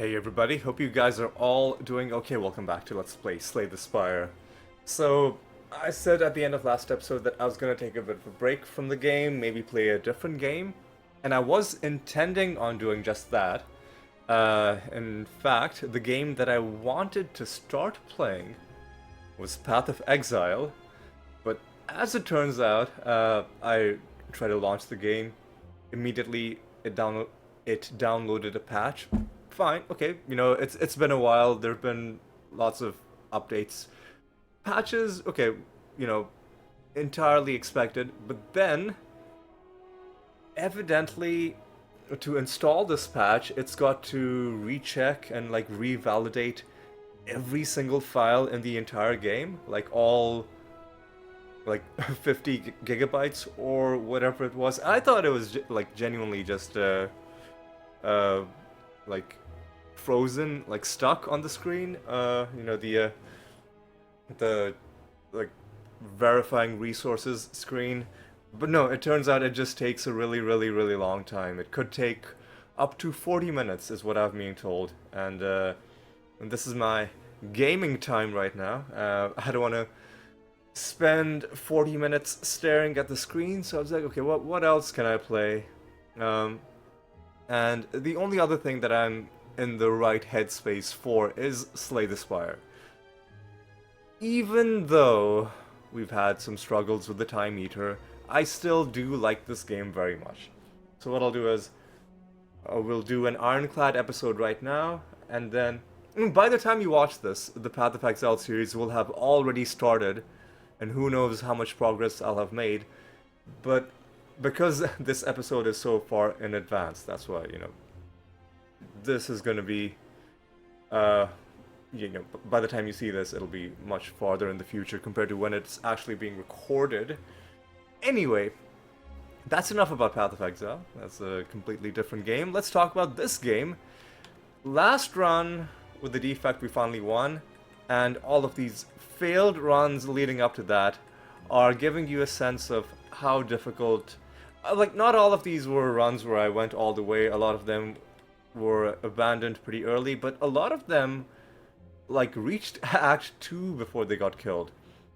Hey everybody, hope you guys are all doing okay. Welcome back to Let's Play Slay the Spire. So, I said at the end of last episode that I was gonna take a bit of a break from the game, maybe play a different game, and I was intending on doing just that. In fact, the game that I wanted to start playing was Path of Exile, but as it turns out, I tried to launch the game. Immediately, it downloaded a patch. Fine, okay. It's been a while. There've been lots of updates, patches. Okay, you know, entirely expected. But then, evidently, to install this patch, it's got to recheck and like revalidate every single file in the entire game, like all like 50 gigabytes or whatever it was. I thought it was like genuinely just uh like frozen, like stuck on the screen. The like verifying resources screen. But no, it turns out it just takes a really, really, really long time. It could take up to 40 minutes is what I'm being told. And this is my gaming time right now. I don't want to spend 40 minutes staring at the screen, so I was like, okay, what else can I play? And the only other thing that I'm in the right headspace for is Slay the Spire. Even though we've had some struggles with the time meter, I still do like this game very much. So what I'll do is, we'll do an Ironclad episode right now, and then by the time you watch this, the Path of Exile series will have already started, and who knows how much progress I'll have made. But because this episode is so far in advance, that's why, this is gonna be, by the time you see this, it'll be much farther in the future compared to when it's actually being recorded. Anyway, that's enough about Path of Exile. That's a completely different game. Let's talk about this game. Last run with the Defect we finally won, and all of these failed runs leading up to that are giving you a sense of how difficult... Like, not all of these were runs where I went all the way. A lot of them were abandoned pretty early, but a lot of them like reached Act 2 before they got killed.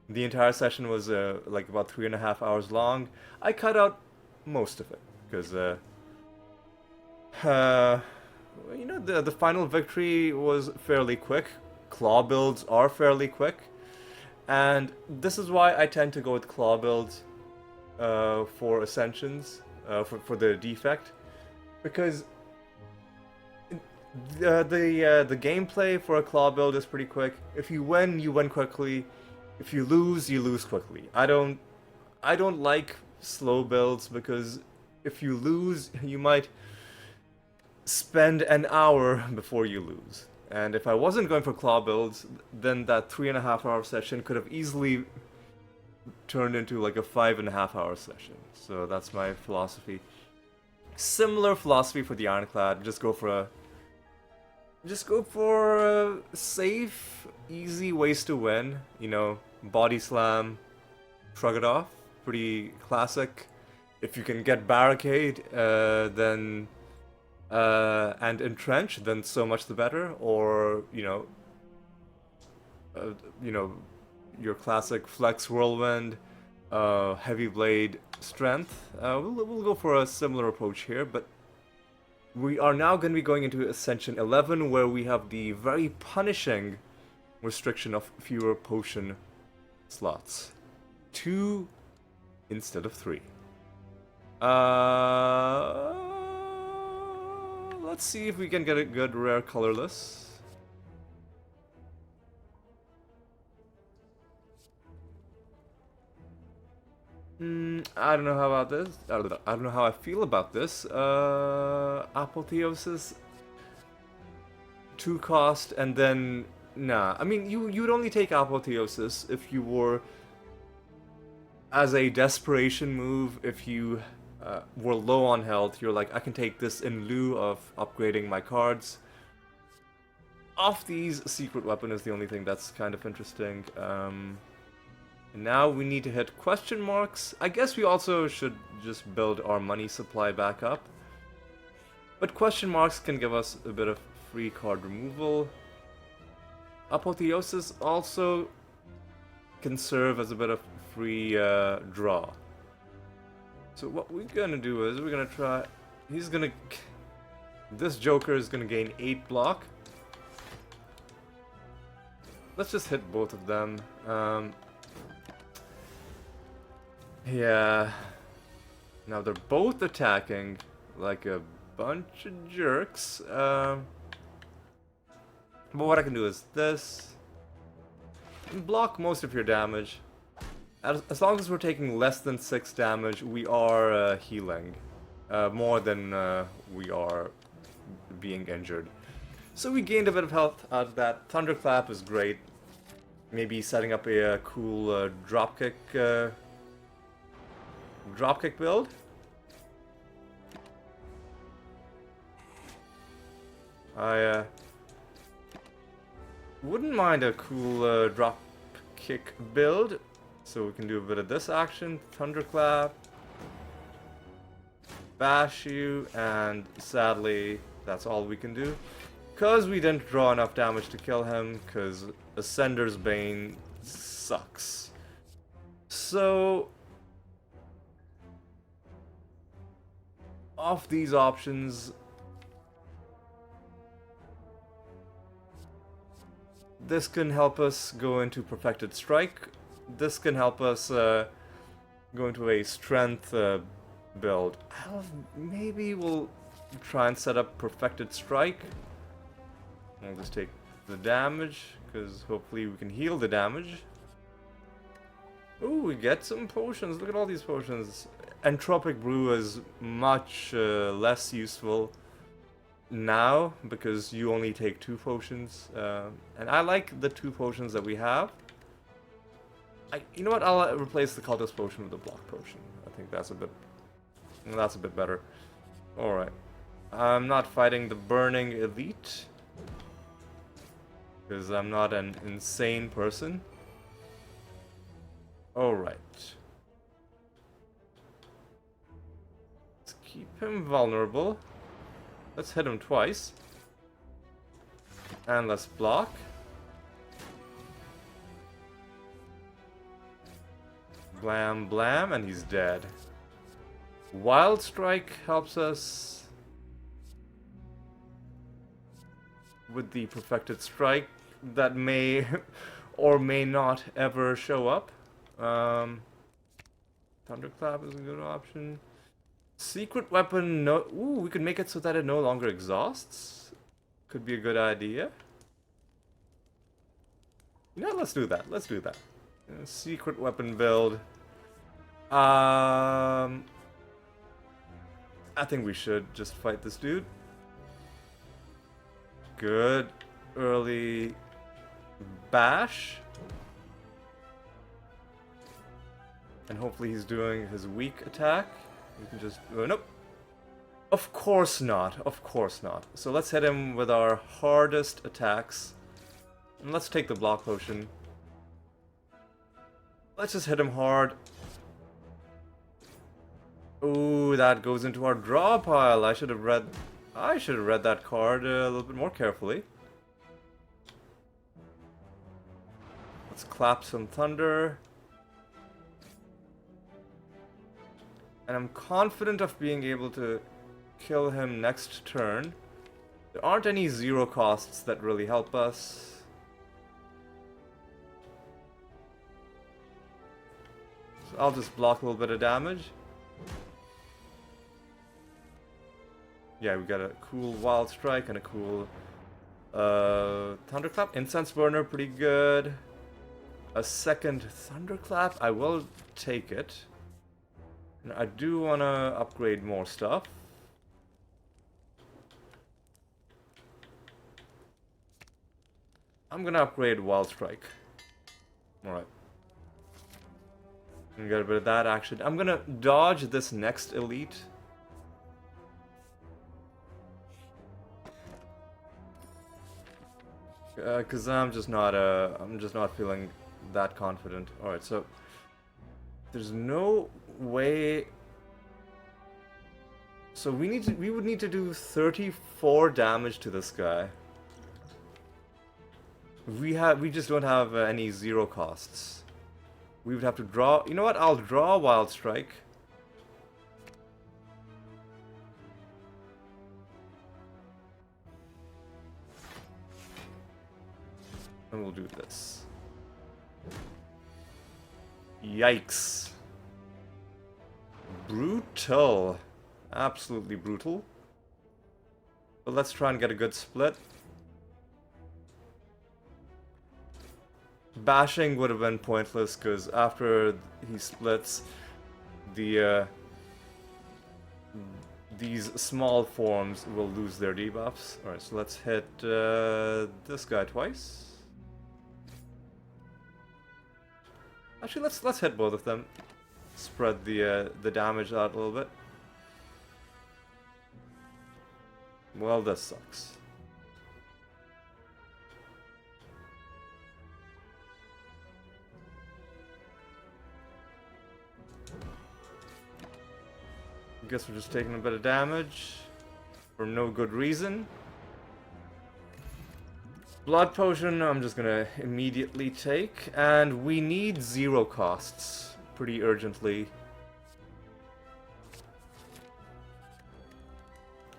The entire session was like about 3.5 hours long. I cut out most of it because the final victory was fairly quick. Claw builds are fairly quick, and this is why I tend to go with claw builds for Ascensions, for the Defect, because the gameplay for a claw build is pretty quick. If you win quickly. If you lose quickly. I don't like slow builds because if you lose, you might spend an hour before you lose. And if I wasn't going for claw builds, then that 3.5 hour session could have easily turned into like a 5.5 hour session. So that's my philosophy. Similar philosophy for the Ironclad. Just go for safe, easy ways to win. Body slam, shrug it off. Pretty classic. If you can get barricade, then and entrench, then so much the better. Or your classic flex whirlwind, heavy blade strength. We'll go for a similar approach here, but we are now going to be going into Ascension 11, where we have the very punishing restriction of fewer potion slots. 2 instead of 3. Let's see if we can get a good rare colorless. I don't know how about this. I don't know how I feel about this. Apotheosis, 2 cost, and then nah. I mean, you'd only take Apotheosis if you were as a desperation move. If you were low on health, you're like, I can take this in lieu of upgrading my cards. Off these, secret weapon is the only thing that's kind of interesting. And now we need to hit question marks. I guess we also should just build our money supply back up. But question marks can give us a bit of free card removal. Apotheosis also can serve as a bit of free draw. So what we're gonna do is we're gonna try... He's gonna... This Joker is gonna gain 8 block. Let's just hit both of them. Yeah. Now they're both attacking like a bunch of jerks. But what I can do is this. Block most of your damage. As long as we're taking less than 6 damage, we are healing. More than we are being injured. So we gained a bit of health out of that. Thunderclap is great. Maybe setting up a cool dropkick build. I wouldn't mind a cool drop kick build, so we can do a bit of this action, Thunderclap, bash you, and sadly that's all we can do. Because we didn't draw enough damage to kill him, because Ascender's Bane sucks. So, of these options, this can help us go into Perfected Strike. This can help us go into a Strength build. Maybe we'll try and set up Perfected Strike. I'll just take the damage, because hopefully we can heal the damage. Ooh, we get some potions. Look at all these potions. Entropic Brew is much less useful now, because you only take 2 potions. And I like the 2 potions that we have. You know what? I'll replace the Cultist Potion with the Block Potion. I think that's a bit better. Alright. I'm not fighting the Burning Elite, because I'm not an insane person. Alright. Let's keep him vulnerable. Let's hit him twice. And let's block. Blam blam, and he's dead. Wild Strike helps us with the Perfected Strike that may or may not ever show up. Thunderclap is a good option. Secret weapon, no. Ooh, we could make it so that it no longer exhausts. Could be a good idea. Yeah, let's do that. Let's do that. Secret weapon build. I think we should just fight this dude. Good early bash. And hopefully he's doing his weak attack. We can just... nope. Of course not. Of course not. So let's hit him with our hardest attacks. And let's take the block potion. Let's just hit him hard. Ooh, that goes into our draw pile. I should have read that card a little bit more carefully. Let's clap some thunder. And I'm confident of being able to kill him next turn. There aren't any 0 costs that really help us. So I'll just block a little bit of damage. Yeah, we got a cool Wild Strike and a cool Thunderclap. Incense Burner, pretty good. A second Thunderclap, I will take it. And I do want to upgrade more stuff. I'm gonna upgrade Wild Strike. Alright. Get a bit of that action. I'm gonna dodge this next elite. Cause I'm just not feeling that confident. Alright, so there's no way. So we would need to do 34 damage to this guy. We just don't have any zero costs. We would have to draw. You know what? I'll draw Wild Strike. And we'll do this. Yikes. Brutal. Absolutely brutal. But let's try and get a good split. Bashing would have been pointless because after he splits, these small forms will lose their debuffs. Alright, so let's hit this guy twice. Actually, let's hit both of them. Spread the damage out a little bit. Well, this sucks. Guess we're just taking a bit of damage for no good reason. Blood potion I'm just gonna immediately take, and we need zero costs pretty urgently.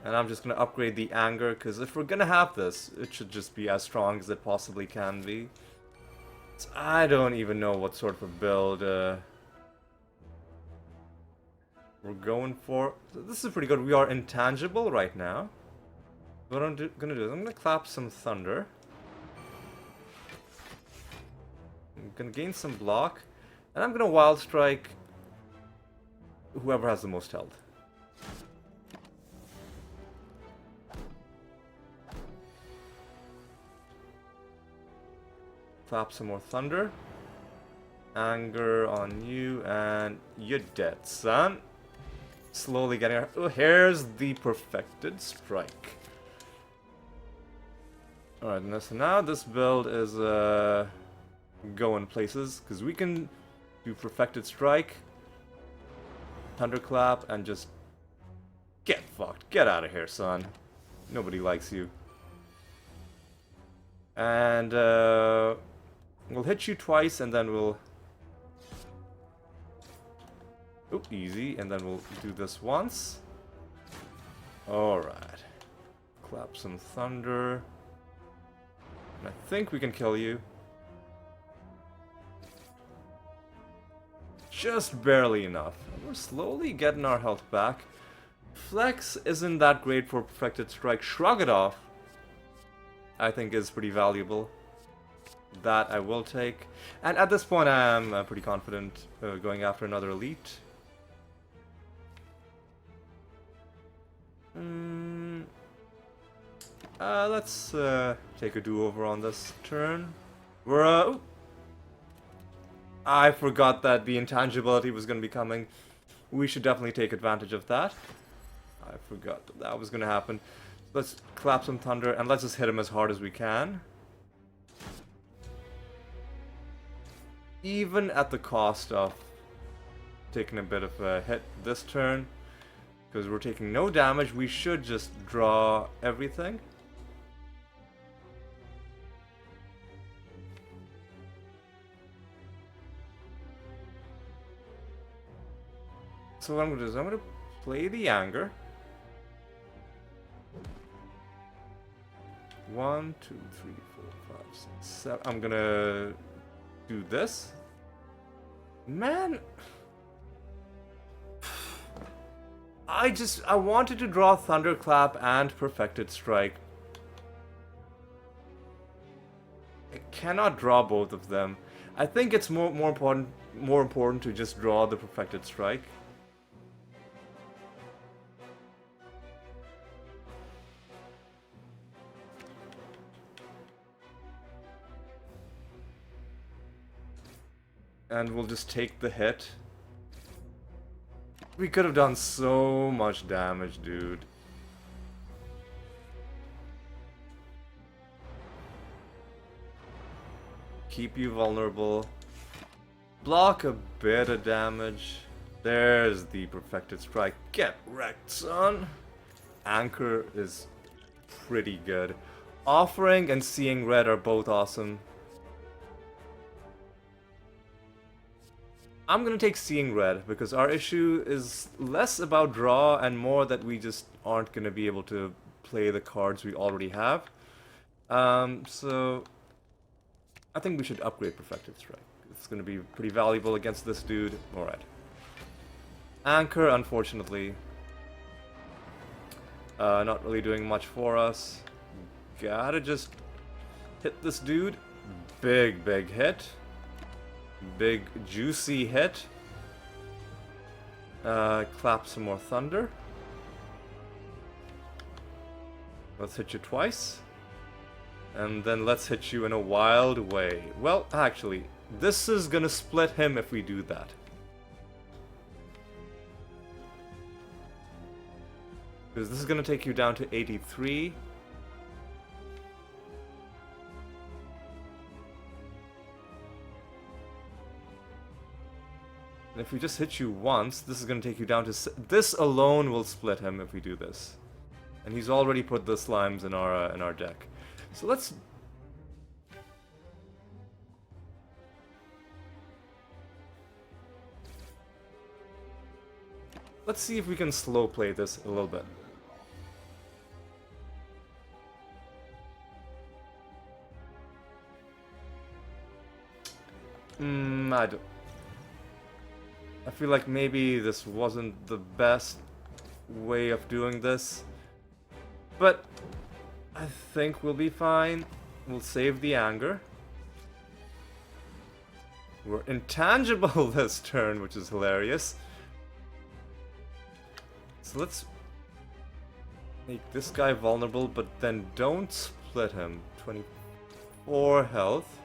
And I'm just gonna upgrade the anger, because if we're gonna have this, it should just be as strong as it possibly can be. So I don't even know what sort of a build we're going for. So this is pretty good. We are intangible right now. What I'm gonna do is I'm gonna clap some thunder. I'm gonna gain some block, and I'm gonna wild strike whoever has the most health. Clap some more thunder. Anger on you, and you're dead, son. Slowly getting our... Oh, here's the perfected strike. Alright, so now this build is going places, because we can do perfected strike, thunderclap, and just get fucked. Get out of here, son. Nobody likes you. And we'll hit you twice, and then we'll... Oop, easy, and then we'll do this once. Alright. Clap some thunder. And I think we can kill you. Just barely enough. We're slowly getting our health back. Flex isn't that great for perfected strike. Shrug it off, I think, is pretty valuable. That I will take. And at this point I am pretty confident going after another elite. Let's take a do-over on this turn. We're I forgot that the intangibility was going to be coming. We should definitely take advantage of that. I forgot that was going to happen. Let's clap some thunder and let's just hit him as hard as we can. Even at the cost of taking a bit of a hit this turn. Because we're taking no damage, we should just draw everything. So what I'm going to do is I'm going to play the anger. 1, 2, 3, 4, 5, 6, 7. I'm going to do this. Man. I wanted to draw Thunderclap and Perfected Strike. I cannot draw both of them. I think it's more important to just draw the Perfected Strike. And we'll just take the hit. We could have done so much damage, dude. Keep you vulnerable. Block a bit of damage. There's the perfected strike. Get wrecked, son. Anchor is pretty good. Offering and seeing red are both awesome. I'm gonna take seeing red because our issue is less about draw and more that we just aren't gonna be able to play the cards we already have. So I think we should upgrade Perfected Strike. It's gonna be pretty valuable against this dude. Alright. Anchor, unfortunately, not really doing much for us. Gotta just hit this dude. Big hit. Big juicy hit. Clap some more thunder. Let's hit you twice. And then let's hit you in a wild way. Well, actually, this is gonna split him if we do that. Because this is gonna take you down to 83. And if we just hit you once, this is gonna take you down to... This alone will split him if we do this. And he's already put the slimes in our deck. So let's... Let's see if we can slow play this a little bit. I feel like maybe this wasn't the best way of doing this. But I think we'll be fine. We'll save the anger. We're intangible this turn, which is hilarious. So let's make this guy vulnerable, but then don't split him. 24 health.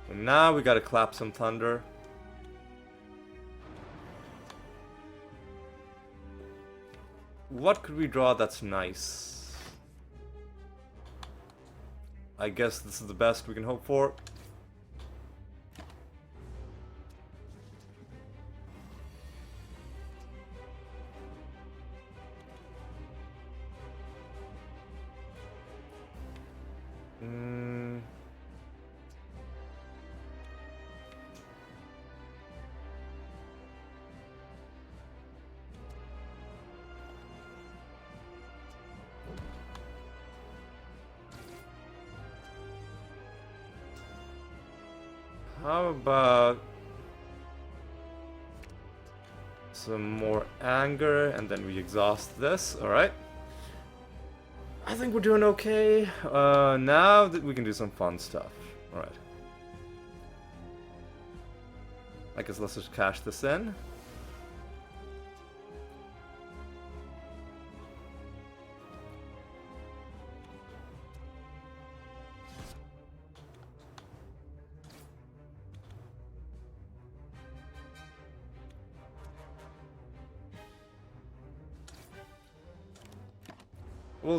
And now we gotta clap some thunder. What could we draw that's nice? I guess this is the best we can hope for. How about some more anger and then we exhaust this? Alright. I think we're doing okay. Now that we can do some fun stuff. Alright. I guess let's just cash this in.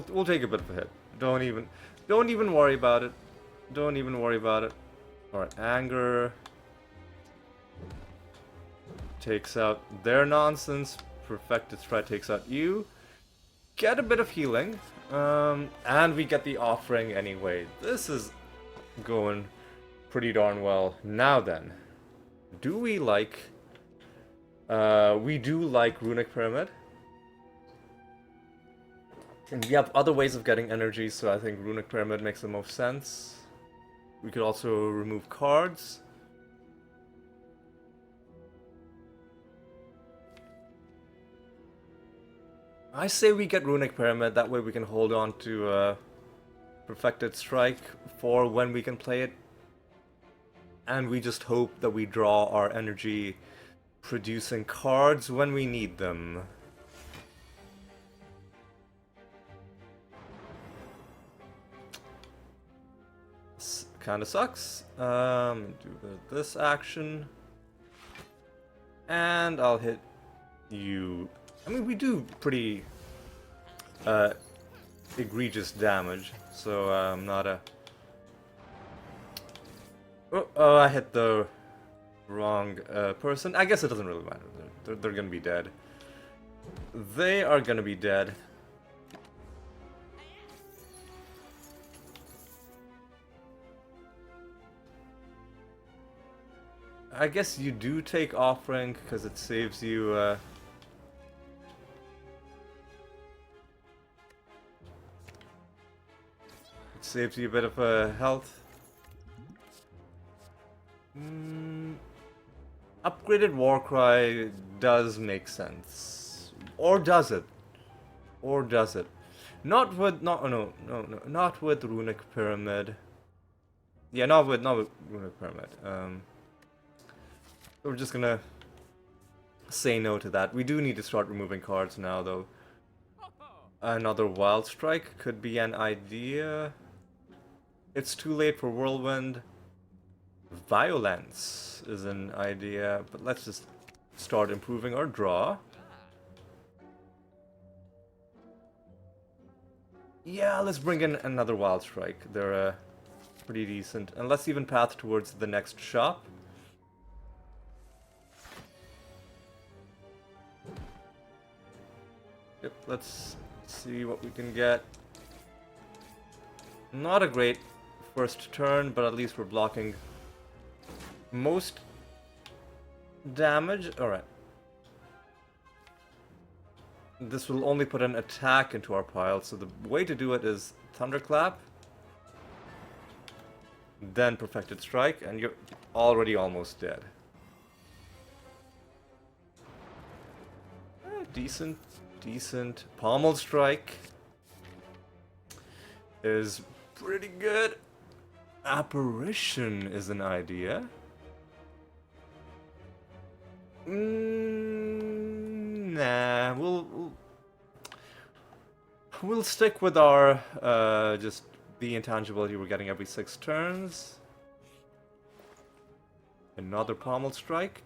We'll take a bit of a hit. Don't even worry about it. Don't even worry about it. Alright, anger takes out their nonsense. Perfected Strike takes out you. Get a bit of healing. And we get the offering anyway. This is going pretty darn well. Now then, do we like... we do like Runic Pyramid. And we have other ways of getting energy, so I think Runic Pyramid makes the most sense. We could also remove cards. I say we get Runic Pyramid, that way we can hold on to Perfected Strike for when we can play it. And we just hope that we draw our energy producing cards when we need them. Kinda sucks. Do this action. And I'll hit you. I mean, we do pretty egregious damage, so I'm not Oh, I hit the wrong person. I guess it doesn't really matter. They're gonna be dead. They are gonna be dead. I guess you do take offering because it saves you. It saves you a bit of health. Upgraded Warcry does make sense, or does it? Or does it? Not with Runic Pyramid. Yeah, not with Runic Pyramid. We're just gonna say no to that. We do need to start removing cards now, though. Another Wild Strike could be an idea. It's too late for Whirlwind. Violence is an idea, but let's just start improving our draw. Yeah, let's bring in another Wild Strike. They're pretty decent. And let's even path towards the next shop. Yep, let's see what we can get. Not a great first turn, but at least we're blocking most damage. Alright. This will only put an attack into our pile, so the way to do it is Thunderclap, then Perfected Strike, and you're already almost dead. Decent. Pommel Strike is pretty good. Apparition is an idea. Nah, we'll stick with our just the intangibility we're getting every 6 turns. Another Pommel Strike.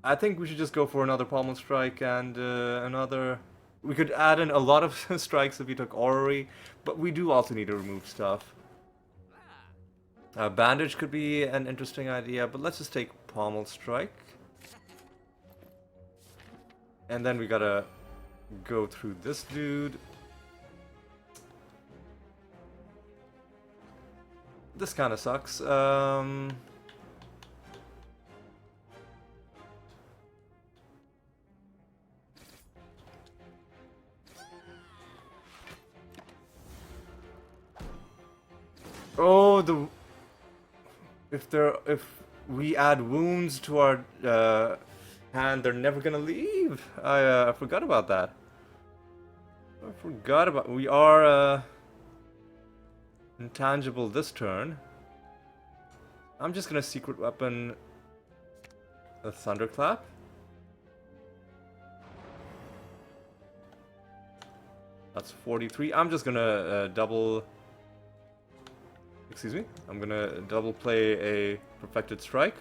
I think we should just go for another Pommel Strike and another. We could add in a lot of strikes if we took Orrery, but we do also need to remove stuff. Bandage could be an interesting idea, but let's just take Pommel Strike. And then we gotta go through this dude. This kind of sucks. Oh, if we add wounds to our hand, they're never gonna leave. I forgot about that. We are intangible this turn. I'm just gonna secret weapon a Thunderclap. That's 43. I'm just gonna double. Excuse me. I'm gonna double play a Perfected Strike.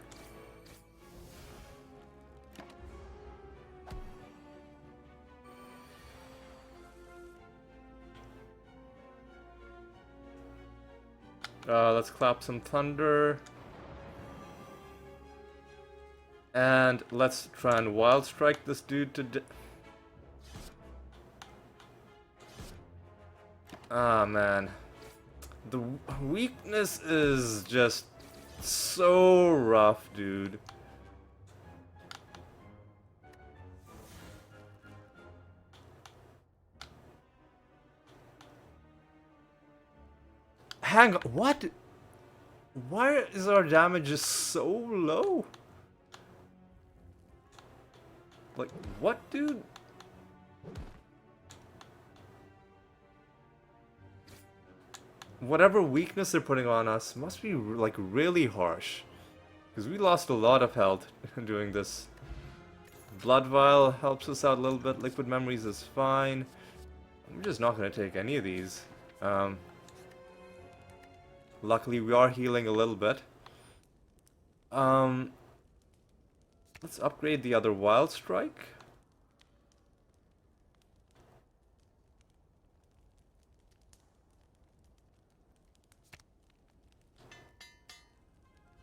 Let's clap some thunder. And let's try and Wild Strike this dude to ah, man. The weakness is just so rough, dude. Hang on, what? Why is our damage just so low? Like, what, dude? Whatever weakness they're putting on us must be, like, really harsh. Because we lost a lot of health doing this. Blood Vial helps us out a little bit. Liquid Memories is fine. I'm just not going to take any of these. Luckily, we are healing a little bit. Let's upgrade the other Wild Strike.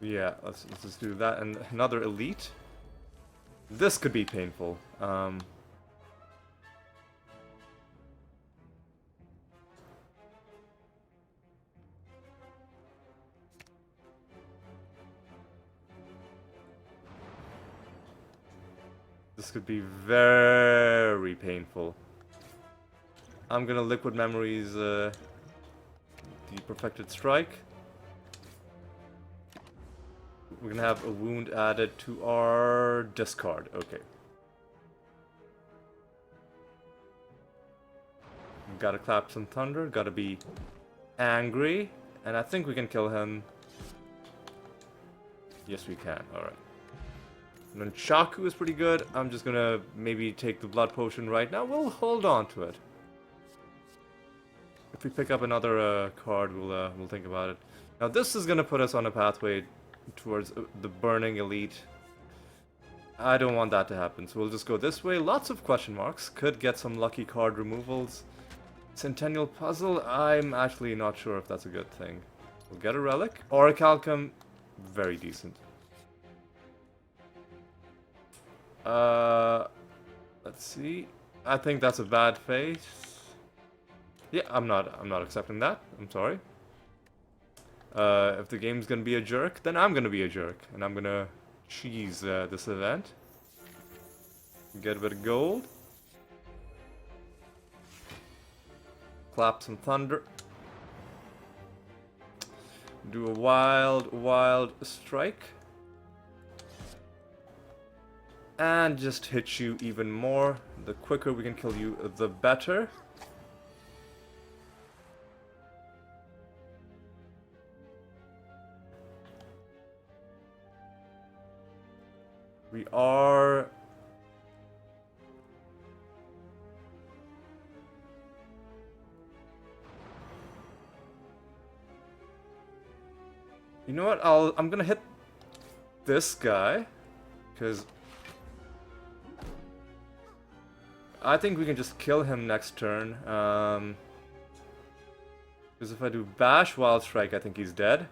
Yeah, let's just do that. And another elite. This could be painful. This could be very painful. I'm gonna Liquid Memories the Perfected Strike. We're gonna have a wound added to our discard. Okay. Gotta clap some thunder, gotta be angry, and I think we can kill him. Yes, we can. Alright. Nunchaku is pretty good. I'm just gonna maybe take the blood potion right now. We'll hold on to it. If we pick up another card, we'll think about it. Now this is gonna put us on a pathway towards the burning elite. I don't want that to happen, so we'll just go this way. Lots of question marks. Could get some lucky card removals. Centennial Puzzle, I'm actually not sure if that's a good thing. We'll get a relic. Orichalcum, very decent. Let's see. I think that's a bad face. Yeah, I'm not accepting that. I'm sorry. If the game's gonna be a jerk, then I'm gonna be a jerk, and I'm gonna cheese this event. Get a bit of gold. Clap some thunder. Do a wild strike. And just hit you even more. The quicker we can kill you, the better. We are... You know what? I'm gonna hit this guy, because I think we can just kill him next turn. Because if I do Bash Wild Strike, I think he's dead.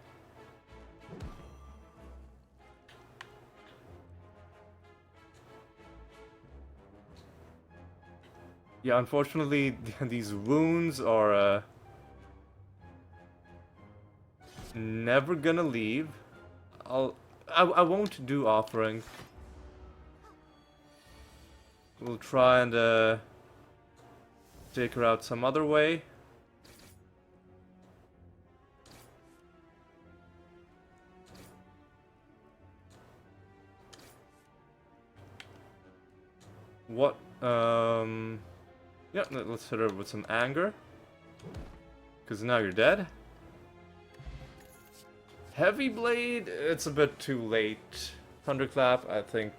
Yeah, unfortunately, these wounds are never gonna leave. I won't do offering. We'll try and take her out some other way. What? Yeah, let's hit her with some anger. Because now you're dead. Heavy Blade, it's a bit too late. Thunderclap, I think,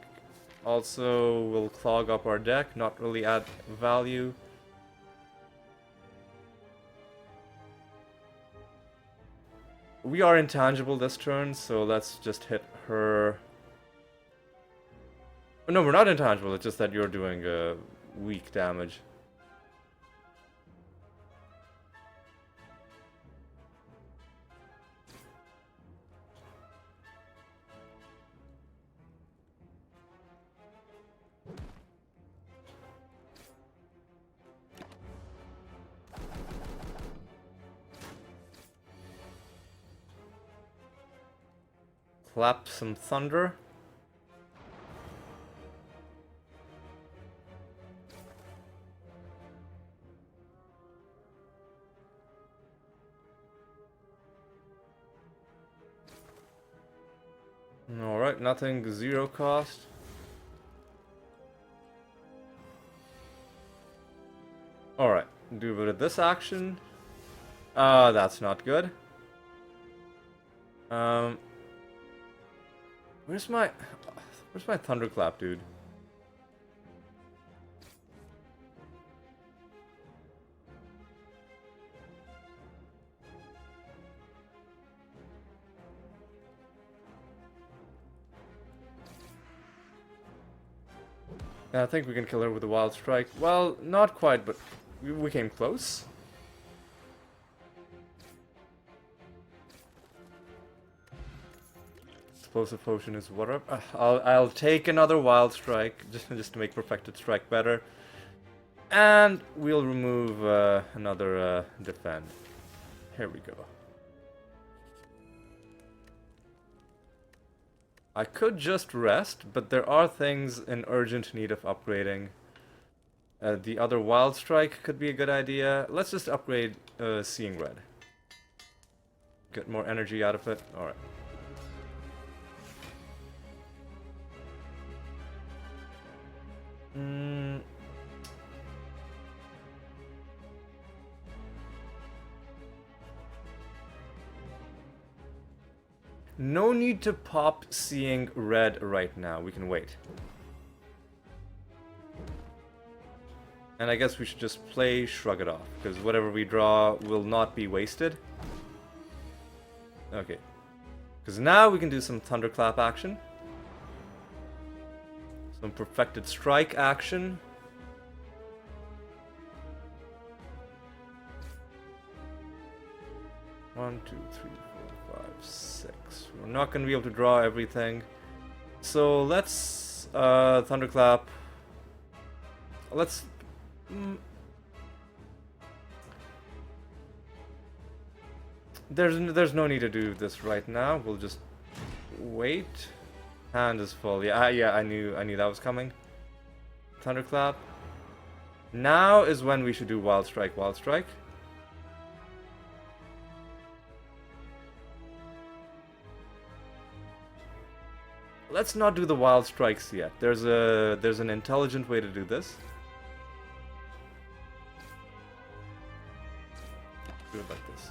also will clog up our deck, not really add value. We are intangible this turn, so let's just hit her. No, we're not intangible, it's just that you're doing weak damage. Clap some thunder. Alright, nothing, zero cost. Alright, do a bit of this action. That's not good. Where's my thunderclap, dude? I think we can kill her with a wild strike. Well, not quite, but we came close. explosive potion is water. I'll take another wild strike just to make perfected strike better, and we'll remove another defend. Here we go. I could just rest, but there are things in urgent need of upgrading. The other wild strike could be a good idea. Let's just upgrade seeing red. Get more energy out of it. Alright. No need to pop seeing red right now. We can wait. And I guess we should just play Shrug It Off, because whatever we draw will not be wasted. Okay. Because now we can do some Thunderclap action. Some Perfected Strike action. One, two, three, four, five, six. We're not going to be able to draw everything. So let's Thunderclap. Let's... There's no need to do this right now. We'll just wait. Hand is full. Yeah, I knew that was coming. Thunderclap. Now is when we should do Wild Strike. Wild Strike. Let's not do the Wild Strikes yet. There's an intelligent way to do this. Do it like this.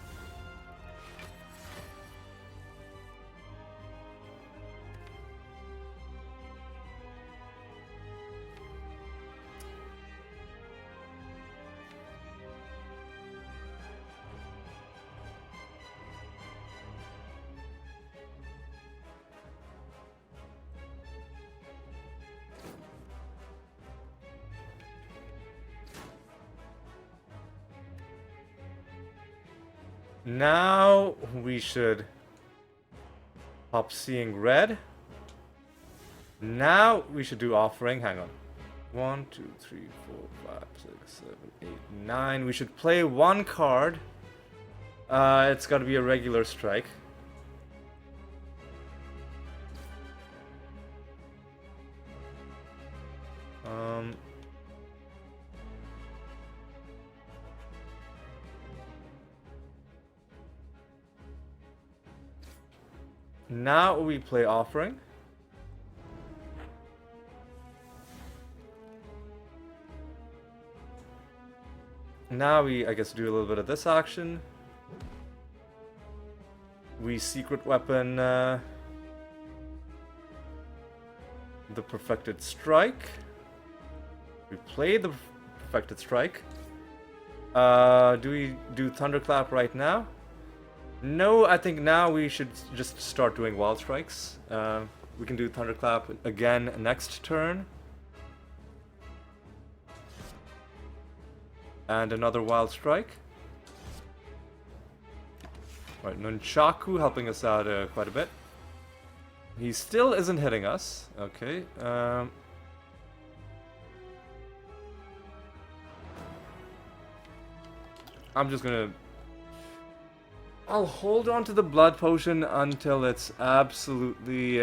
Now we should pop seeing red. Now we should do offering. Hang on. 1, 2, 3, 4, 5, 6, 7, 8, 9. We should play one card. It's got to be a regular strike. Now we play offering. Now we, I guess, do a little bit of this action. We secret weapon the Perfected Strike. We play the Perfected Strike. Do we do Thunderclap right now? No, I think now we should just start doing Wild Strikes. We can do Thunderclap again next turn. And another Wild Strike. Right, Nunchaku helping us out quite a bit. He still isn't hitting us. Okay. I'm just gonna... I'll hold on to the blood potion until it's absolutely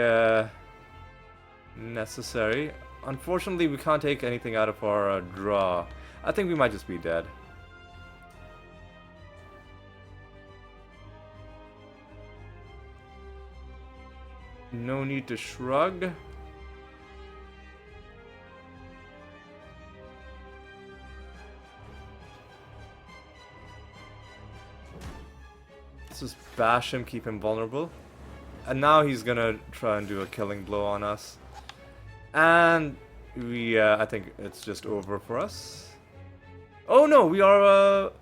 necessary. Unfortunately, we can't take anything out of our draw. I think we might just be dead. No need to shrug. Let's just bash him, keep him vulnerable. And now he's gonna try and do a killing blow on us. And we, I think it's just over for us. Oh no, we are,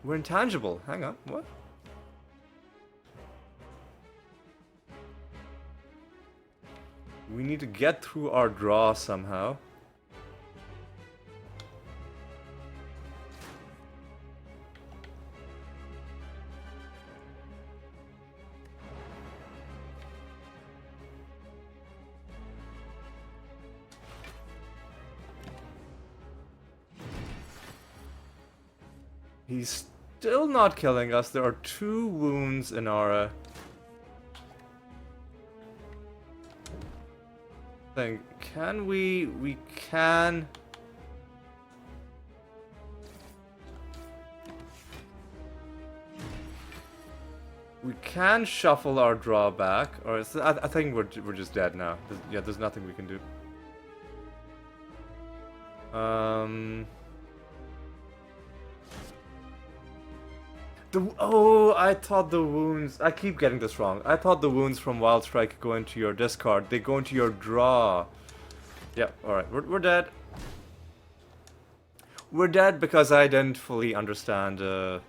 we're intangible. Hang on, what? We need to get through our draw somehow. He's still not killing us. There are 2 wounds in our thing. Can we? We can. We can shuffle our drawback, or I think we're just dead now. Yeah, there's nothing we can do. Oh, I thought the wounds. I keep getting this wrong. I thought the wounds from Wild Strike go into your discard. They go into your draw. Yeah. All right. We're dead. We're dead because I didn't fully understand the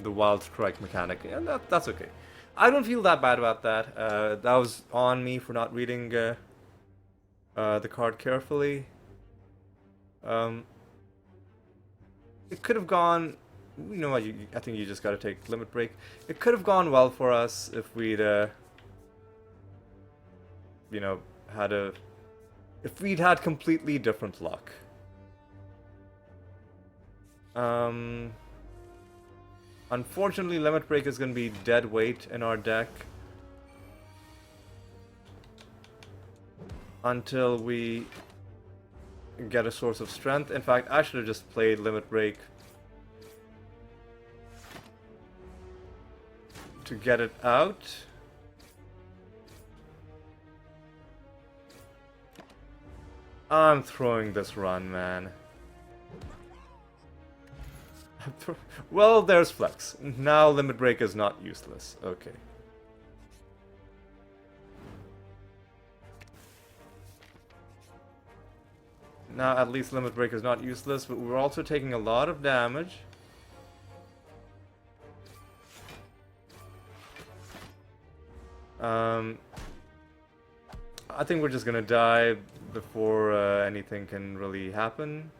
Wild Strike mechanic, and that's okay. I don't feel that bad about that. That was on me for not reading the card carefully. It could have gone. You know what? I think you just got to take Limit Break. It could have gone well for us if we'd, you know, if we'd had completely different luck. Unfortunately, Limit Break is going to be dead weight in our deck until we get a source of strength. In fact, I should have just played Limit Break to get it out. I'm throwing this run, man. Well, there's Flex. Now Limit Break is not useless. Okay. Now at least Limit Break is not useless, but we're also taking a lot of damage. I think we're just gonna die before anything can really happen.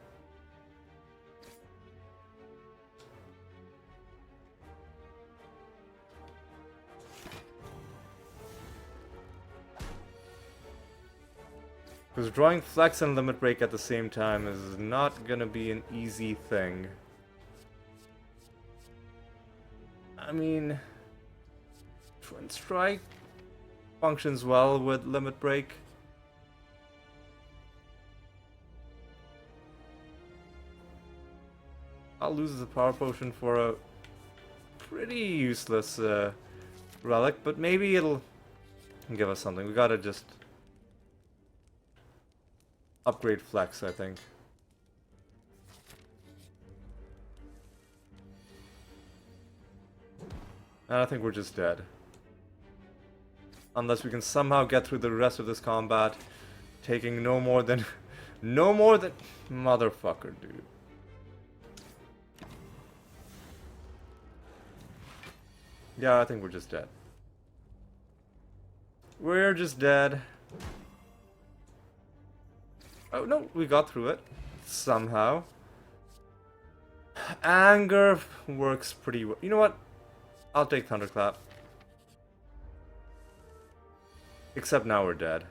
Because drawing Flex and Limit Break at the same time is not gonna be an easy thing. I mean, Twin Strike functions well with Limit Break. I'll lose the Power Potion for a pretty useless relic, but maybe it'll give us something. We gotta just upgrade Flex, I think. And I think we're just dead. Unless we can somehow get through the rest of this combat, taking no more than... no more than... Motherfucker, dude. Yeah, I think we're just dead. We're just dead. Oh, no, we got through it. Somehow. Anger works pretty well. You know what? I'll take Thunderclap. Except now we're dead.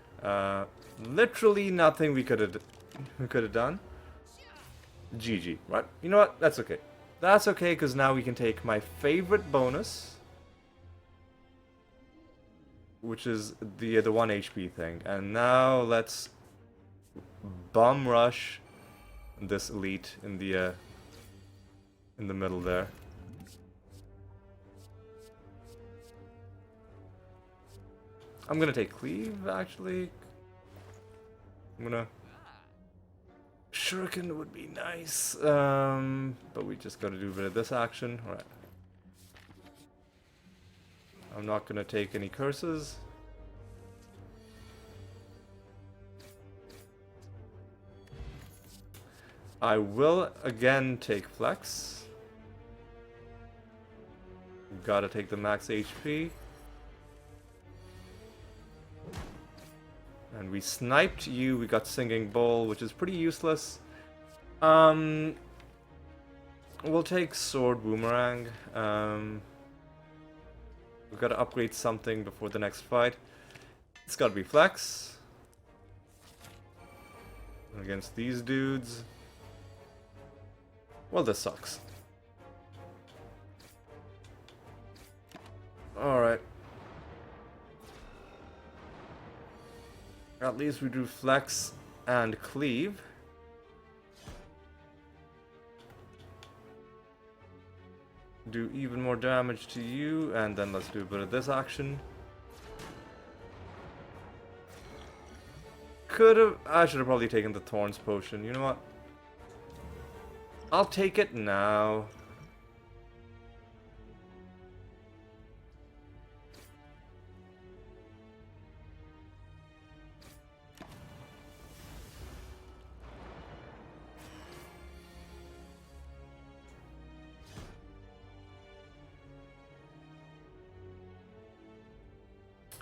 Literally nothing we could have done. GG. Right? You know what? That's okay. That's okay, because now we can take my favorite bonus, which is the 1 HP thing. And now let's bum rush this elite in the middle there. I'm gonna take Cleave, actually. I'm gonna... Shuriken would be nice, but we just gotta do a bit of this action. Alright. I'm not gonna take any curses. I will again take Flex. Gotta take the max HP. And we sniped you, we got Singing Bowl, which is pretty useless. We'll take Sword Boomerang. We've got to upgrade something before the next fight. It's gotta be Flex. Against these dudes. Well, this sucks. Alright. At least we do flex and cleave. Do even more damage to you, and then let's do a bit of this action. I should have probably taken the Thorns potion. You know what? I'll take it now.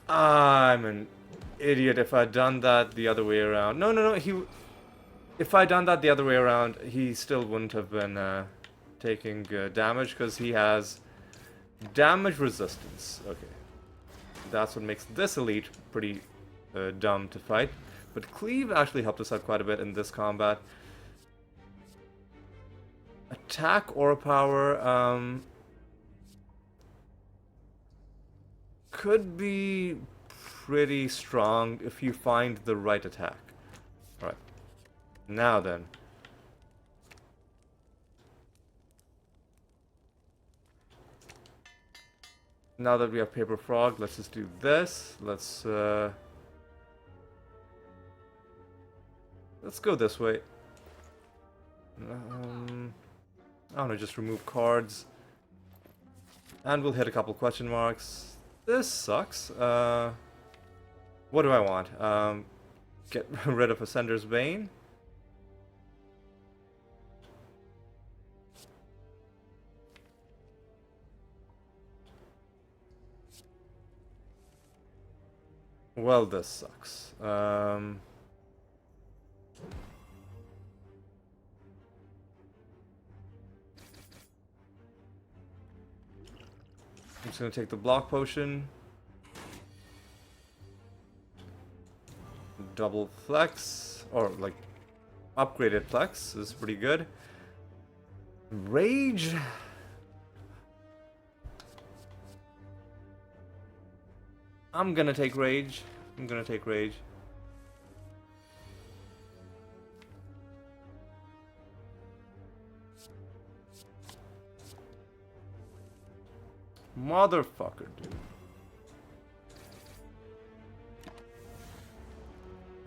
I'm an idiot. If I'd done that the other way around. No. If I'd done that the other way around, he still wouldn't have been taking damage because he has damage resistance. Okay. That's what makes this elite pretty dumb to fight. But Cleave actually helped us out quite a bit in this combat. Attack Aura Power could be pretty strong if you find the right attack. Alright. Now then. Now that we have Paper Frog, let's just do this. Let's go this way. I don't know, just remove cards. And we'll hit a couple question marks. This sucks. What do I want? Get rid of Ascender's Bane. Well, this sucks. I'm just gonna take the block potion. Double flex, or like upgraded flex is pretty good. Rage. I'm gonna take rage. Motherfucker, dude.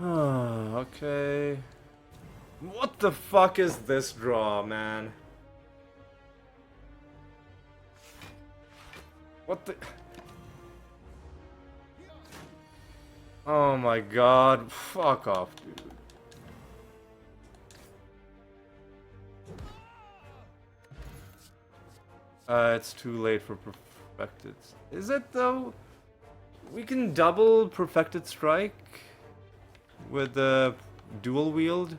Okay. What the fuck is this draw, man? What the... Oh my god. Fuck off, dude. It's too late for Perfected. Is it, though? We can double Perfected Strike with the dual wield.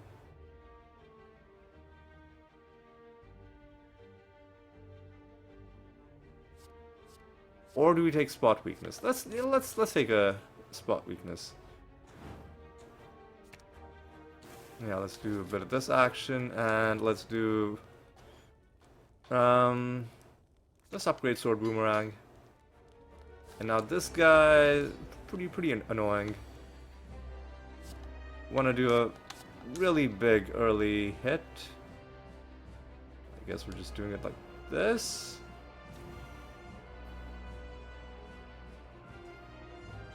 Or do we take spot weakness? Let's take a spot weakness. Yeah, let's do a bit of this action, and let's do let's upgrade Sword Boomerang. And now this guy, pretty annoying. Want to do a really big early hit. I guess we're just doing it like this.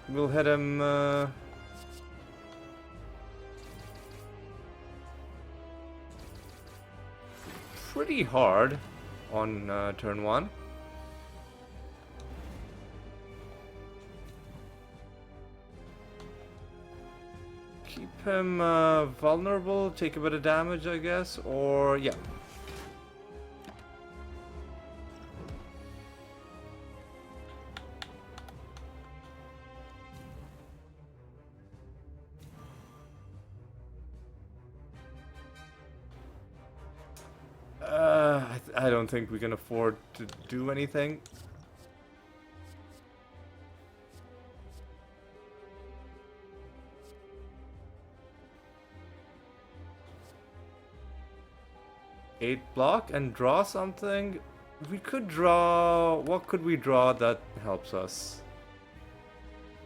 We'll hit him pretty hard on turn 1. Keep him vulnerable, take a bit of damage, I guess, or yeah. I don't think we can afford to do anything. Eight block and draw something. We could draw... What could we draw that helps us?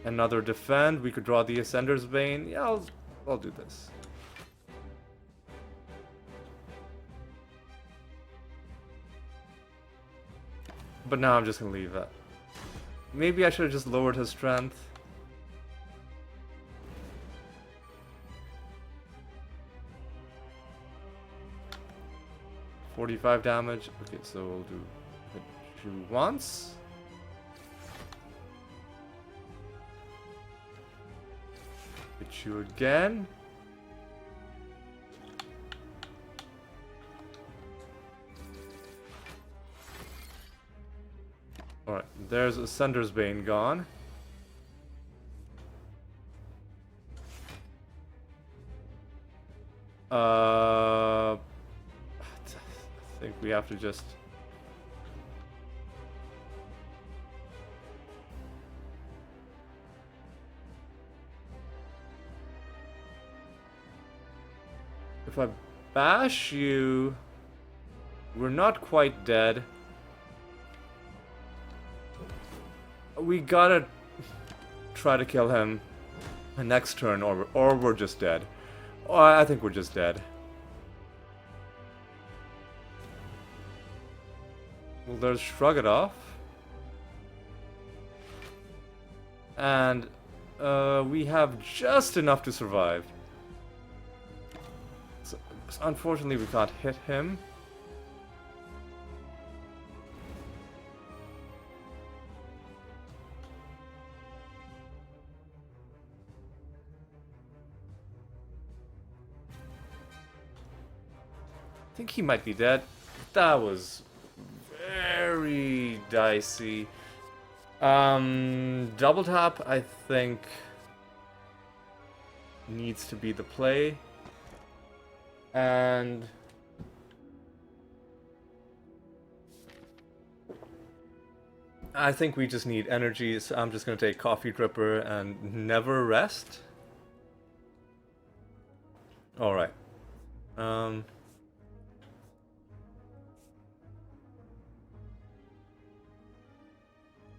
Another defend. We could draw the Ascender's Bane. Yeah, I'll do this. But now I'm just gonna leave that. Maybe I should have just lowered his strength. $45 damage. Okay, so we'll do hit you once. Hit you again. Alright, there's Ascender's Bane gone. I think we have to just... If I bash you... We're not quite dead. We gotta try to kill him next turn, or we're just dead. Oh, I think we're just dead. Well, there's Shrug It Off. And we have just enough to survive. So, unfortunately, we can't hit him. I think he might be dead. That was very dicey. Double tap, I think, needs to be the play. And I think we just need energy, so I'm just gonna take Coffee Dripper and never rest. Alright.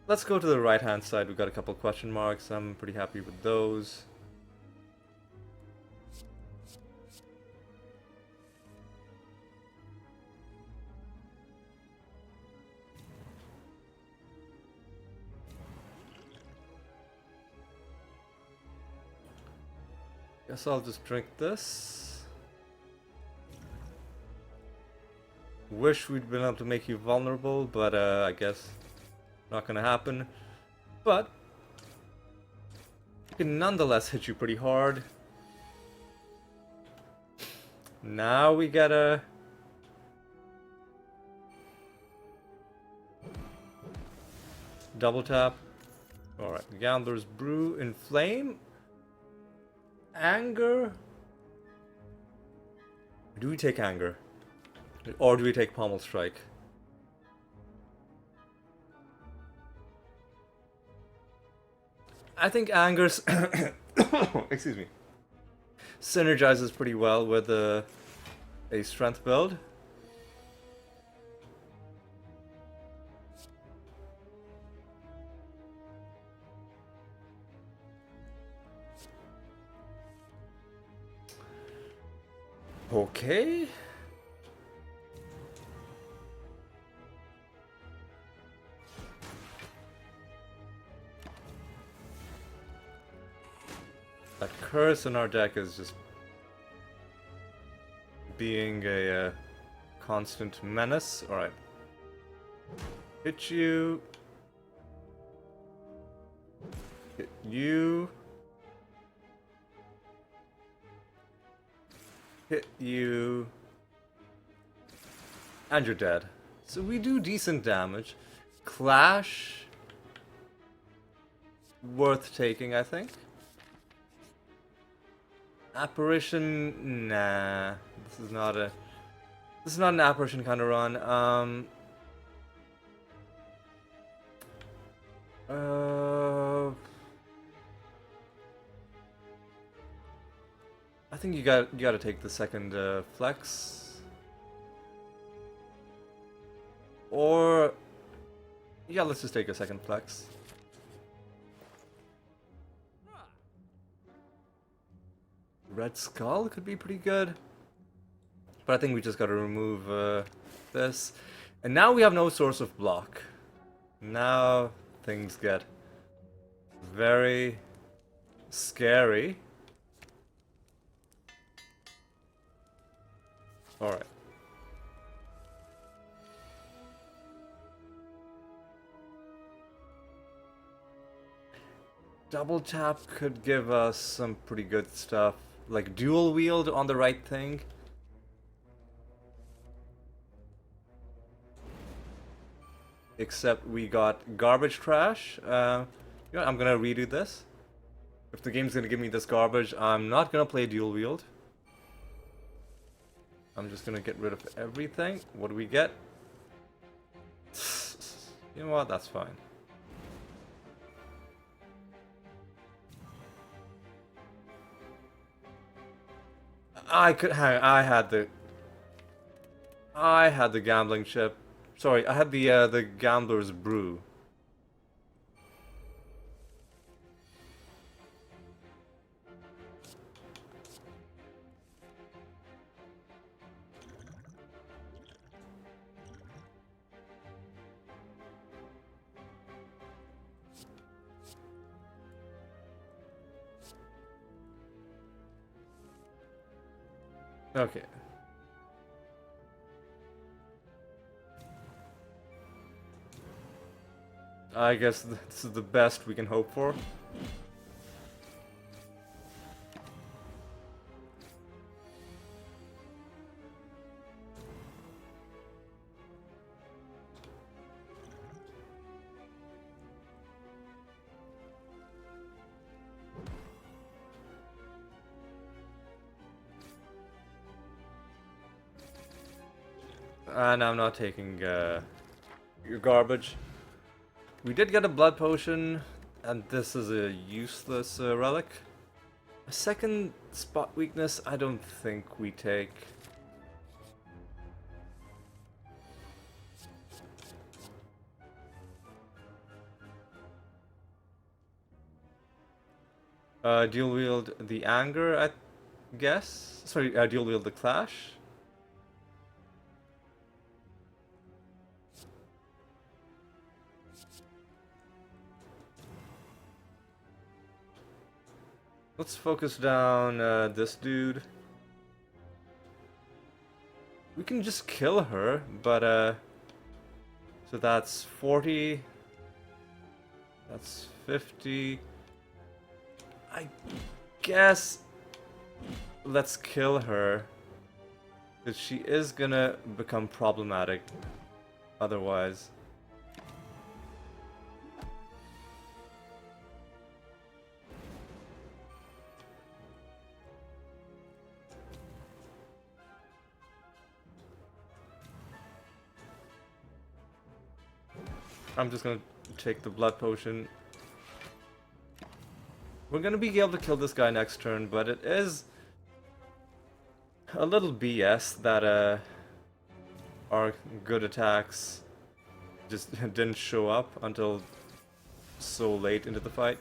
Let's go to the right-hand side. We've got a couple question marks. I'm pretty happy with those. Guess I'll just drink this. Wish we'd been able to make you vulnerable, but I guess not gonna happen. But we can nonetheless hit you pretty hard. Now we gotta double tap. Alright, Gambler's Brew, Inflame, Anger. Do we take Anger? Or do we take Pommel Strike? I think Anger's excuse me, synergizes pretty well with a strength build. Okay. That curse in our deck is just being a constant menace. Alright. Hit you. Hit you. Hit you. And you're dead. So we do decent damage. Clash. Worth taking, I think. Apparition, nah. This is not an apparition kind of run. I think you gotta take the second flex. Or... yeah, let's just take a second flex. Red Skull could be pretty good. But I think we just gotta remove this. And now we have no source of block. Now things get very scary. Alright. Double tap could give us some pretty good stuff. Like dual wield on the right thing. Except we got garbage trash. You know, I'm gonna redo this. If the game's gonna give me this garbage, I'm not gonna play dual wield. I'm just gonna get rid of everything. What do we get? You know what? That's fine. I had the gambling chip. Sorry, I had the gambler's brew. Okay. I guess this is the best we can hope for. And I'm not taking your garbage. We did get a blood potion, and this is a useless relic. A second spot weakness, I don't think we take. Dual wield the anger, I guess. Sorry, dual wield the clash. Let's focus down this dude. We can just kill her, but so that's 40. That's 50. I guess let's kill her, because she is gonna become problematic otherwise. I'm just gonna take the blood potion. We're gonna be able to kill this guy next turn, but it is a little BS that our good attacks just didn't show up until so late into the fight.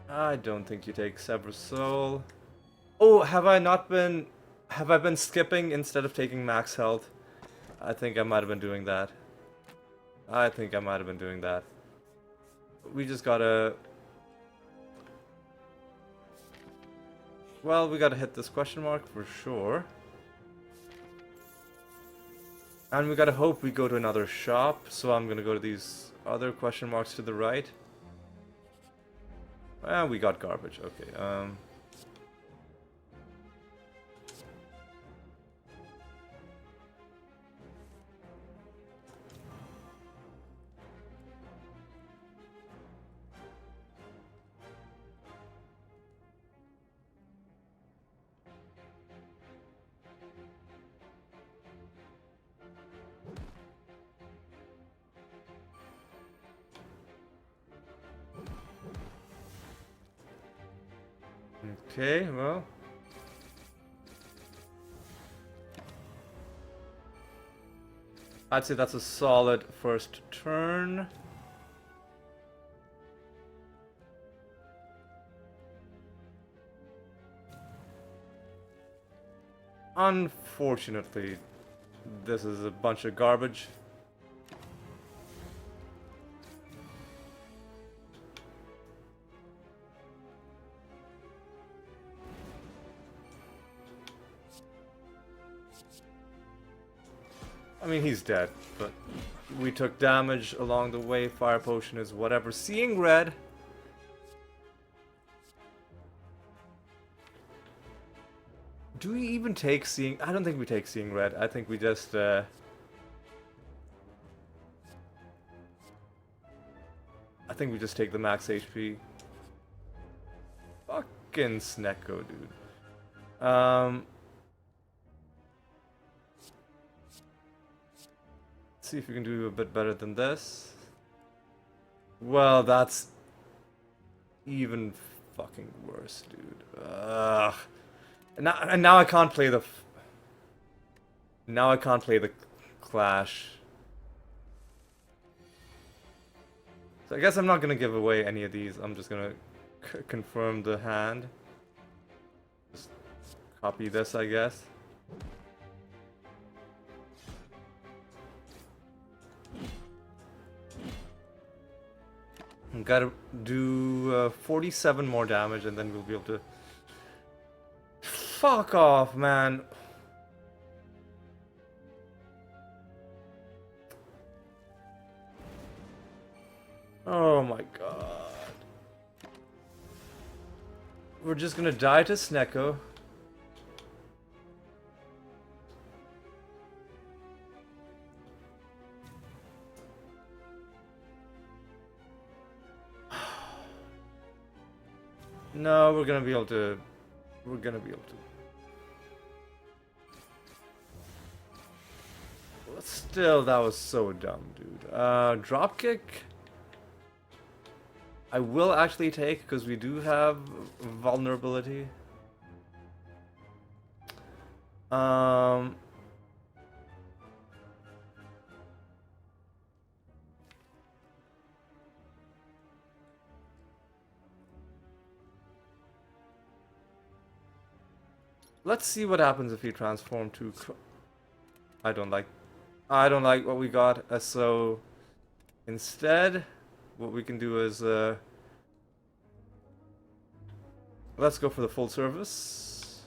I don't think you take Sever Soul. Oh, have I been skipping instead of taking max health? I think I might have been doing that. We just gotta... well, we gotta hit this question mark for sure. And we gotta hope we go to another shop, so I'm gonna go to these other question marks to the right. Ah, we got garbage, okay, okay, well. I'd say that's a solid first turn. Unfortunately, this is a bunch of garbage. I mean, he's dead, but we took damage along the way. Fire potion is whatever. Seeing red. Do we even take seeing? I don't think we take seeing red. I think we just I think we just take the max HP. Fucking Snecko, dude. See if we can do a bit better than this. Well, that's even fucking worse, dude. Ugh. And now I can't play the. Now I can't play the Clash. So I guess I'm not gonna give away any of these. I'm just gonna confirm the hand. Just copy this, I guess. Gotta do 47 more damage and then we'll be able to... Fuck off, man. Oh my god. We're just gonna die to Snecko. No, we're gonna be able to... We're gonna be able to... But still, that was so dumb, dude. Dropkick? I will actually take, because we do have vulnerability. Let's see what happens if we transform to... I don't like what we got. So instead, what we can do is let's go for the full service.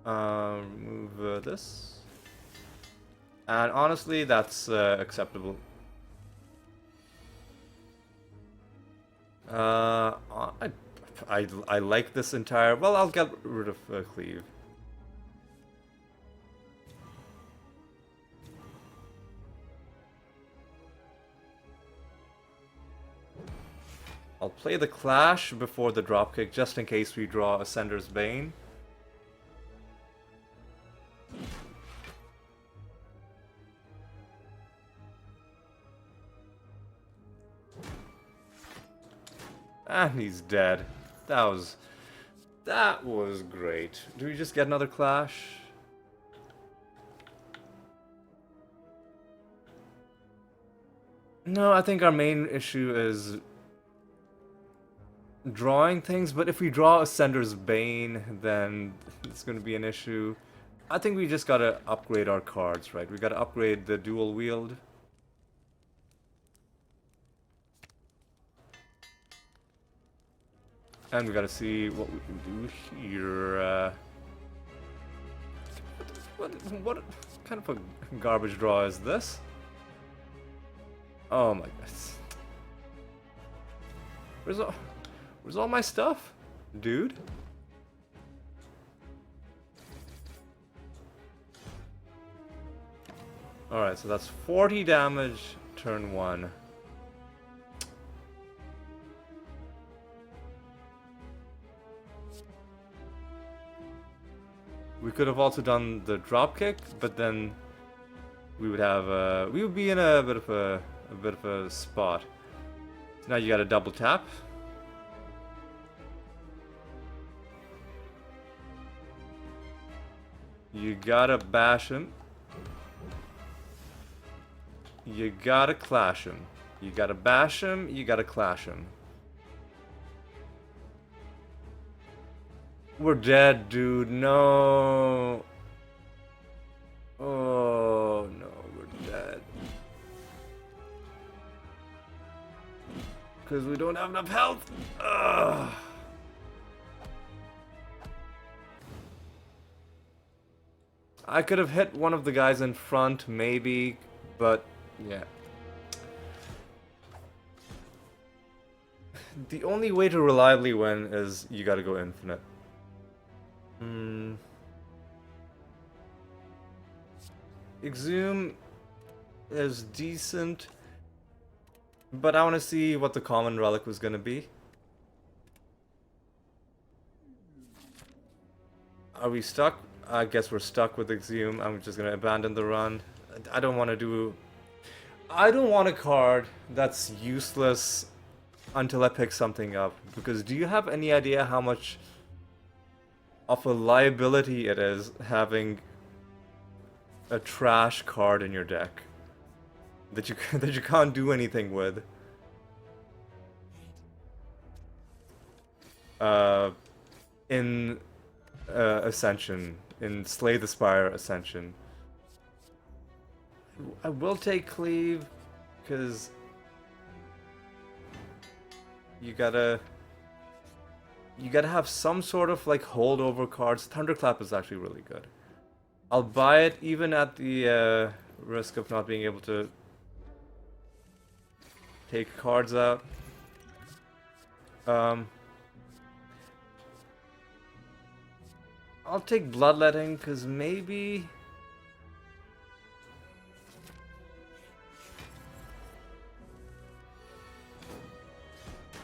Remove this, and honestly, that's acceptable. I like this entire... Well, I'll get rid of Cleave. I'll play the Clash before the dropkick, just in case we draw Ascender's Bane. And he's dead. That was great. Do we just get another Clash? No, I think our main issue is drawing things, but if we draw Ascender's Bane, then it's going to be an issue. I think we just gotta upgrade our cards, right? We gotta upgrade the dual wield. And we gotta see what we can do here. What kind of a garbage draw is this? Oh my god. Where's all my stuff? Dude? Alright, so that's 40 damage, turn 1. We could have also done the dropkick, but then we would have we would be in a bit of a spot. So now you got a double tap. You gotta bash him. You gotta clash him. You gotta bash him, you gotta clash him. We're dead, dude. No. Oh, no, we're dead. Because we don't have enough health. Ugh. I could have hit one of the guys in front, maybe, but yeah. The only way to reliably win is you gotta go infinite. Exhume is decent, but I want to see what the common relic was gonna be. Are we stuck? I guess we're stuck with Exhume. I'm just gonna abandon the run. I don't want to do... I don't want a card that's useless until I pick something up. Because do you have any idea how much of a liability it is having a trash card in your deck that you that you can't do anything with? In Ascension, in Slay the Spire Ascension. I will take Cleave, because you gotta have some sort of like holdover cards. Thunderclap is actually really good. I'll buy it even at the risk of not being able to take cards out. I'll take Bloodletting, because maybe...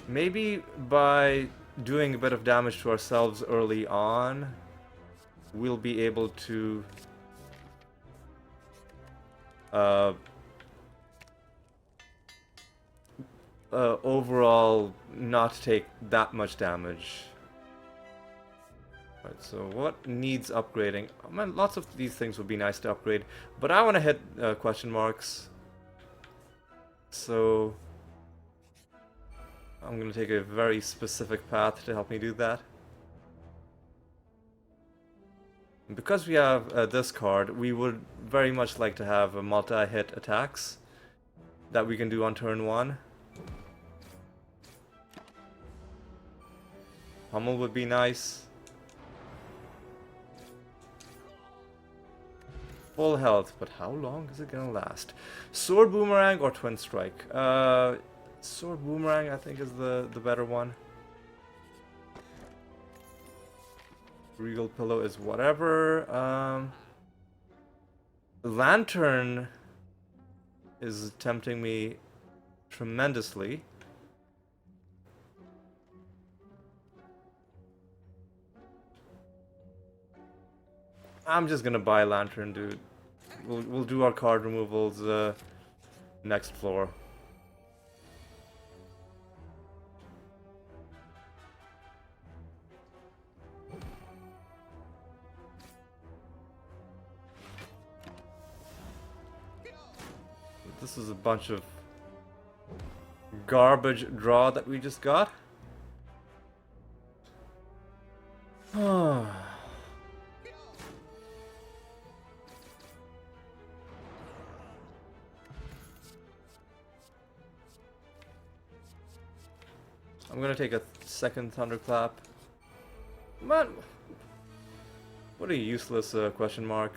Maybe by doing a bit of damage to ourselves early on, we'll be able to overall not take that much damage. Right, so what needs upgrading? I mean, lots of these things would be nice to upgrade, but I want to hit question marks. So I'm going to take a very specific path to help me do that. And because we have this card, we would very much like to have multi-hit attacks that we can do on turn 1. Hummel would be nice. Full health, but how long is it gonna last? Sword Boomerang or Twin Strike? Sword Boomerang I think is the better one. Regal Pillow is whatever. Lantern is tempting me tremendously. I'm just gonna buy Lantern, dude. We'll do our card removals next floor. This is a bunch of garbage draw that we just got. I'm gonna take a second Thunderclap. Man, what a useless question mark.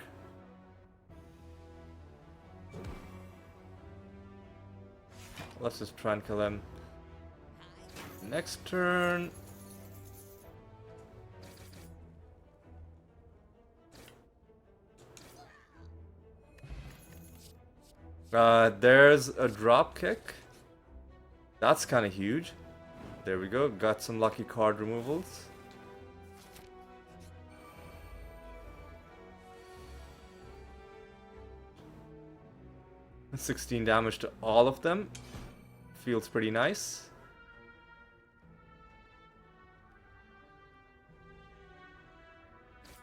Let's just try and kill him. Next turn. There's a drop kick. That's kind of huge. There we go. Got some lucky card removals. $16 damage to all of them. Feels pretty nice.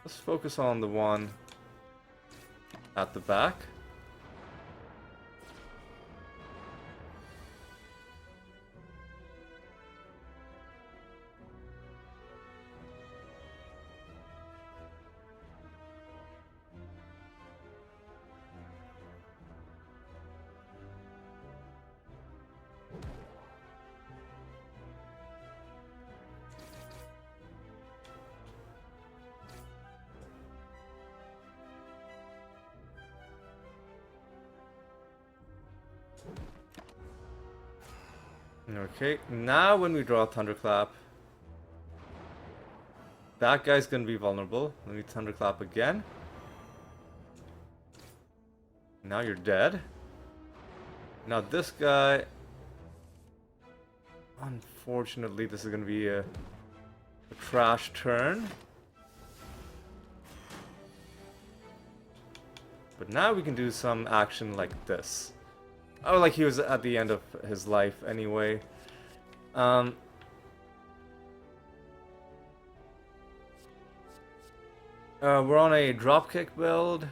Let's focus on the one at the back. Okay, now when we draw a Thunderclap, that guy's gonna be vulnerable. Let me Thunderclap again. Now you're dead. Now this guy... Unfortunately, this is gonna be a trash turn. But now we can do some action like this. Oh, like he was at the end of his life anyway. We're on a dropkick build.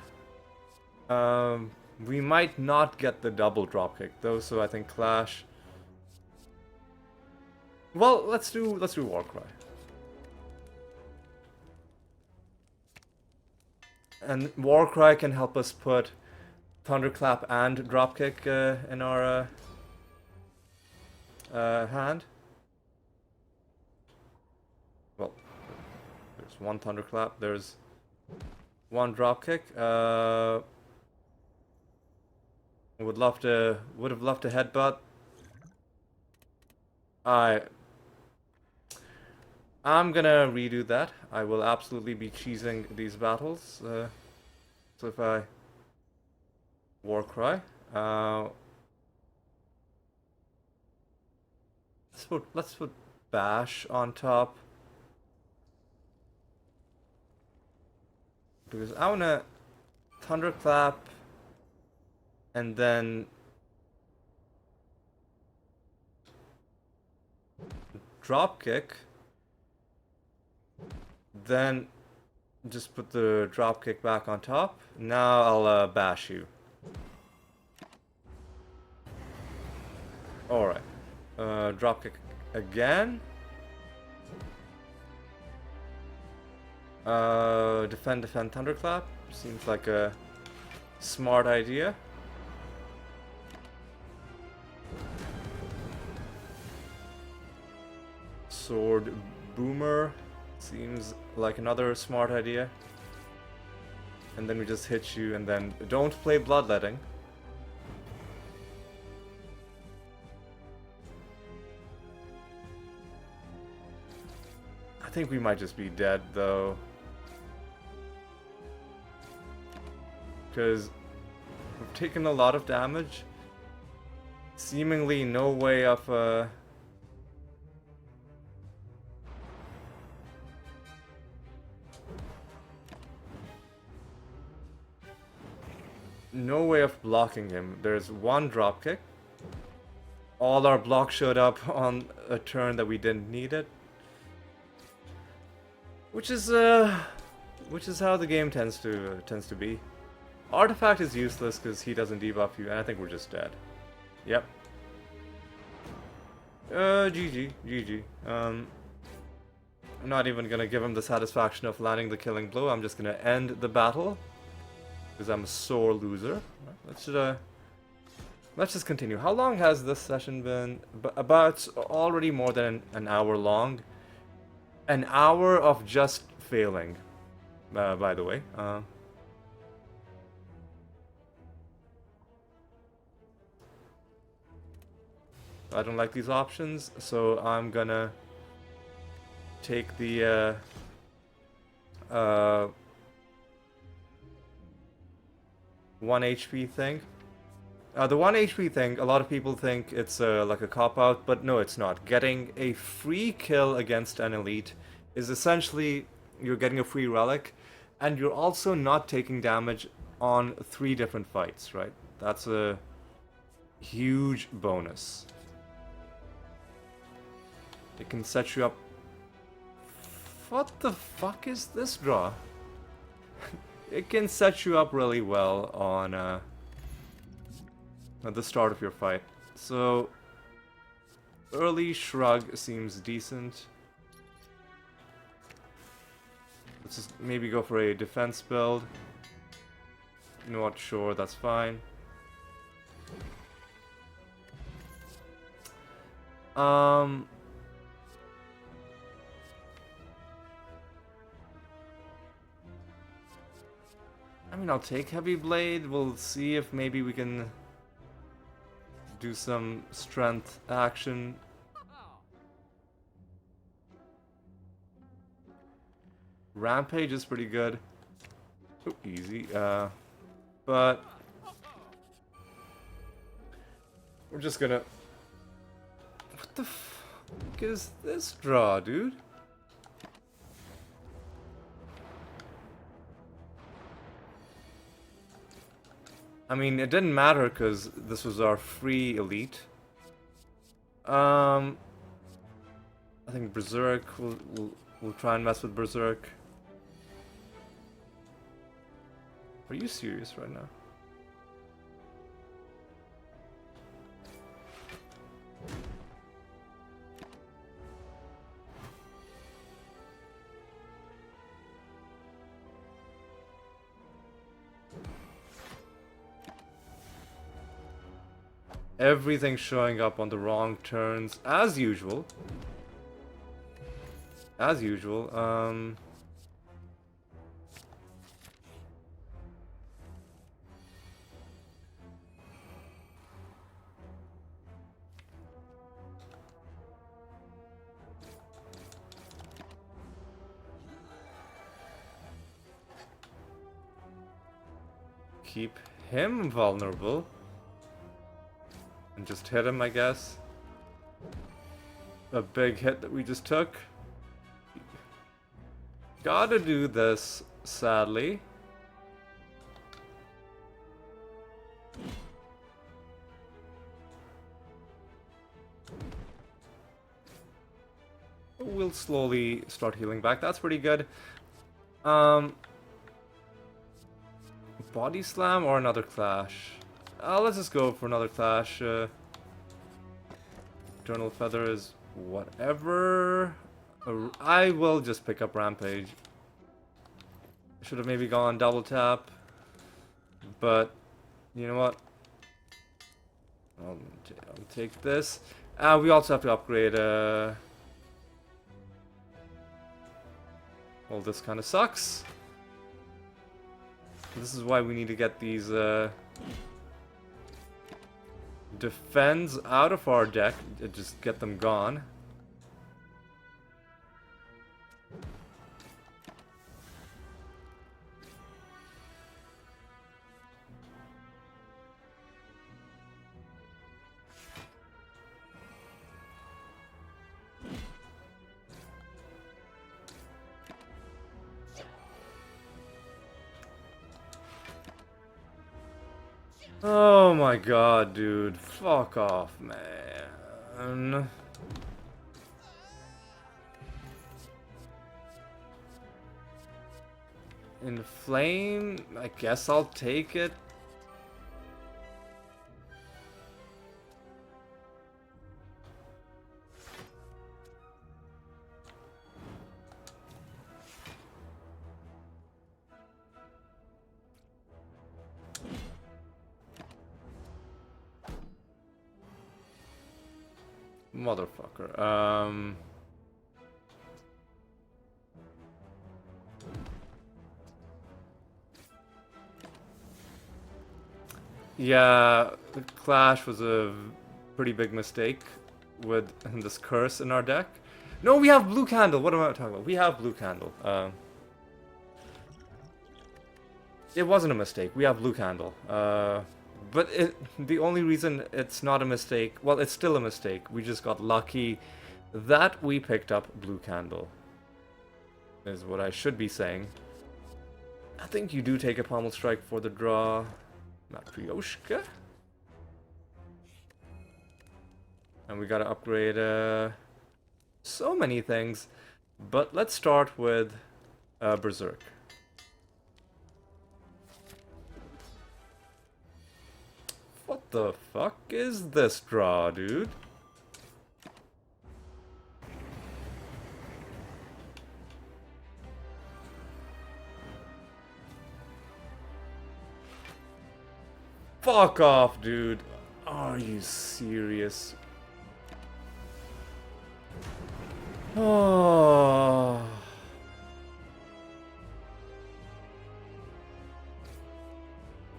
We might not get the double dropkick though, so I think Clash. Well, let's do Warcry. And Warcry can help us put Thunderclap and Dropkick in our hand. Well, there's one Thunderclap, there's one Dropkick. Would have loved to headbutt. I'm gonna redo that. I will absolutely be cheesing these battles. So if I Warcry, let's put Bash on top because I wanna Thunderclap and then Dropkick. Then just put the dropkick back on top. Now I'll bash you. Alright. Dropkick again. Defend, Thunderclap. Seems like a smart idea. Sword Boomer. Seems like another smart idea. And then we just hit you and then don't play Bloodletting. I think we might just be dead though. Because we've taken a lot of damage. Seemingly no way of no way of blocking him. There's one dropkick. All our blocks showed up on a turn that we didn't need it. Which is how the game tends to be. Artifact is useless because he doesn't debuff you, and I think we're just dead. Yep. GG. I'm not even gonna give him the satisfaction of landing the killing blow. I'm just gonna end the battle. Because I'm a sore loser. Let's just continue. How long has this session been? About already more than an hour long. An hour of just failing. By the way. I don't like these options, so I'm gonna take the 1 HP thing. The 1 HP thing, a lot of people think it's like a cop-out, but no, it's not. Getting a free kill against an elite is essentially you're getting a free relic, and you're also not taking damage on 3 different fights, right? That's a huge bonus. It can set you up... What the fuck is this draw? It can set you up really well on at the start of your fight. So, early Shrug seems decent. Let's just maybe go for a defense build. Not sure, that's fine. I mean, I'll take Heavy Blade. We'll see if maybe we can do some strength action Rampage is pretty good. Oh, easy. But we're just gonna. What the fuck is this draw, dude? I mean, it didn't matter because this was our free elite. I think Berserk. We'll try and mess with Berserk. Are you serious right now? Everything showing up on the wrong turns, as usual. As usual. Keep him vulnerable. And just hit him, I guess. A big hit that we just took. Gotta do this, sadly. We'll slowly start healing back. That's pretty good. Body slam or another clash? Let's just go for another clash. Eternal Feather is whatever. I will just pick up Rampage. Should have maybe gone double tap. But, you know what? I'll take this. We also have to upgrade. Well, this kind of sucks. This is why we need to get these defends out of our deck. Just get them gone. Oh my god, dude. Fuck off, man. Inflame? I guess I'll take it. Motherfucker. Yeah, the clash was a pretty big mistake with this curse in our deck. No, we have blue candle. What am I talking about? We have blue candle. It wasn't a mistake. We have blue candle. But the only reason it's not a mistake, well, it's still a mistake. We just got lucky that we picked up blue candle, is what I should be saying. I think you do take a pommel strike for the draw. Matryoshka. And we gotta upgrade so many things. But let's start with Berserk. What the fuck is this draw, dude? Fuck off, dude. Are you serious? Oh.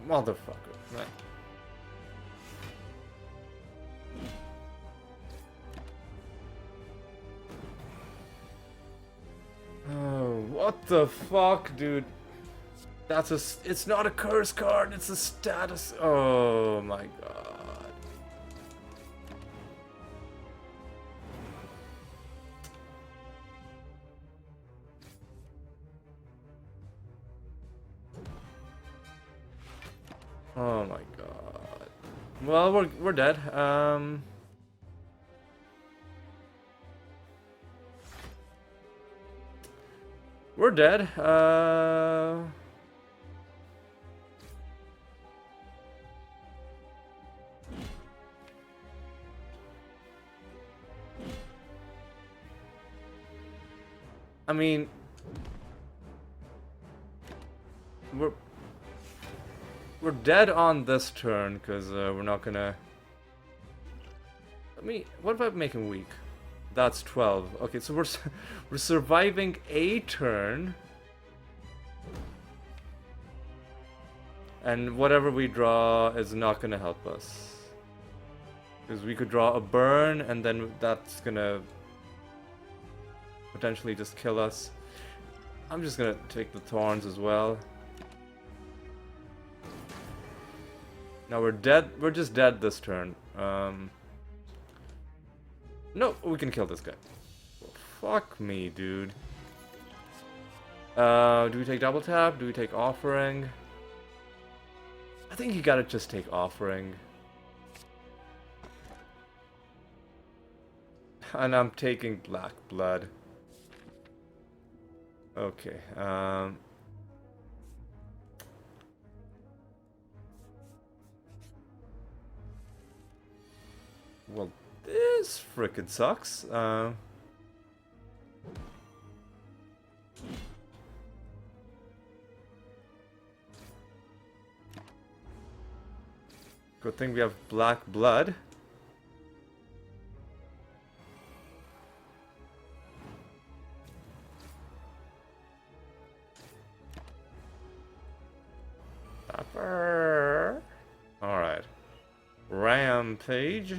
Motherfucker, man. Oh, what the fuck, dude? That's a. It's not a curse card. It's a status. Oh my god. Oh my god. Well, we're dead. We're dead. I mean, we're dead on this turn because we're not gonna. What about making weak? That's 12. Okay, so we're surviving a turn, and whatever we draw is not gonna help us because we could draw a burn, and then that's gonna potentially just kill us. I'm just gonna take the thorns as well. Now we're dead. We're just dead this turn. No, we can kill this guy. Fuck me, dude. Do we take double tap? Do we take offering? I think you gotta just take offering. And I'm taking black blood. Okay, well, this frickin' sucks. Good thing we have black blood. Alright. Rampage.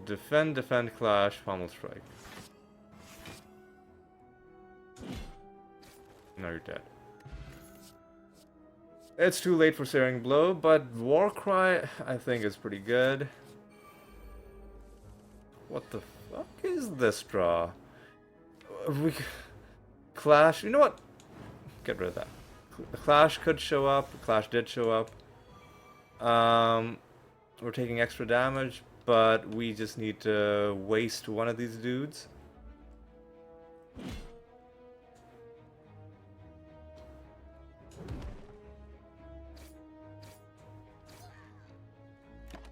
Defend, clash, pommel strike. No, you're dead. It's too late for Searing Blow, but Warcry, I think, is pretty good. What the fuck is this draw? Clash, you know what? Get rid of that. Clash could show up. Clash did show up. We're taking extra damage, but we just need to waste one of these dudes.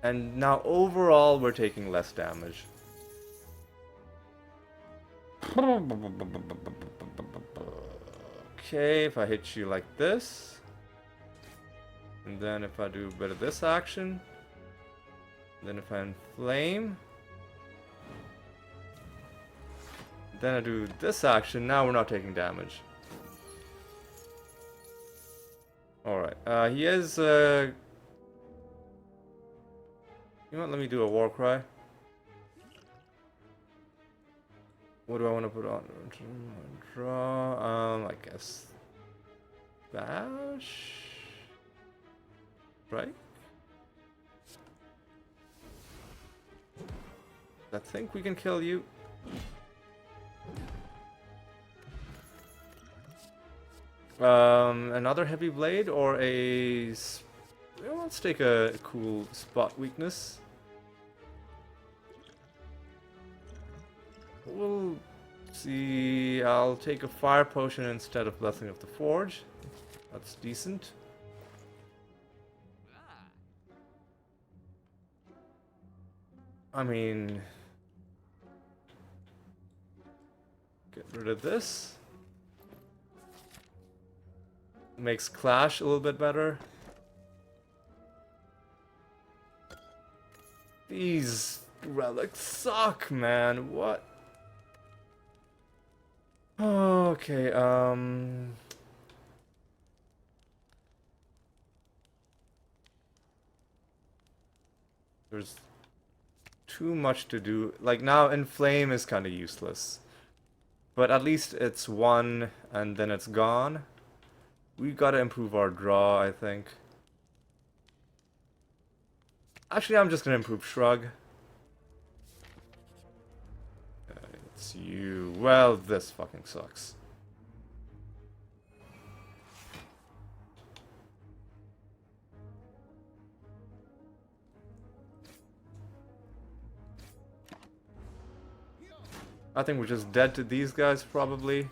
And now overall we're taking less damage. Okay, if I hit you like this, and then if I do a bit of this action, then if I inflame, then I do this action, now we're not taking damage. Alright, he is, you know what, let me do a Warcry. What do I want to put on? Draw, I guess bash, right? I think we can kill you. Another heavy blade or a. Well, let's take a cool spot weakness. We'll see. I'll take a fire potion instead of Blessing of the Forge. That's decent. I mean, get rid of this. Makes Clash a little bit better. These relics suck, man. What? Okay, there's too much to do. Like now, Inflame is kind of useless. But at least it's one and then it's gone. We gotta improve our draw, I think. Actually, I'm just gonna improve Shrug. It's you. Well, this fucking sucks. I think we're just dead to these guys, probably.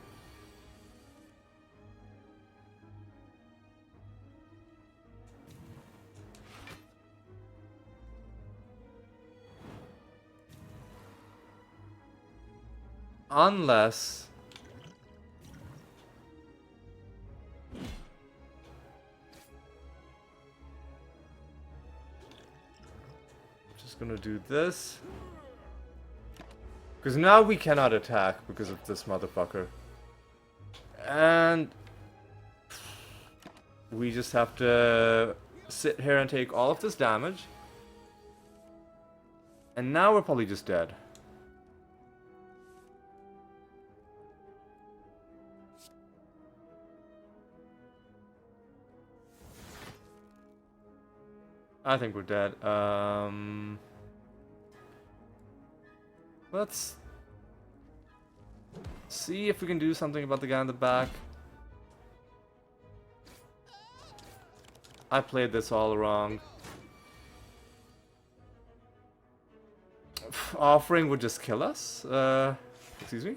Unless... just gonna do this. Because now we cannot attack because of this motherfucker. And... we just have to sit here and take all of this damage. And now we're probably just dead. I think we're dead. Let's see if we can do something about the guy in the back. I played this all wrong. Offering would just kill us? Excuse me?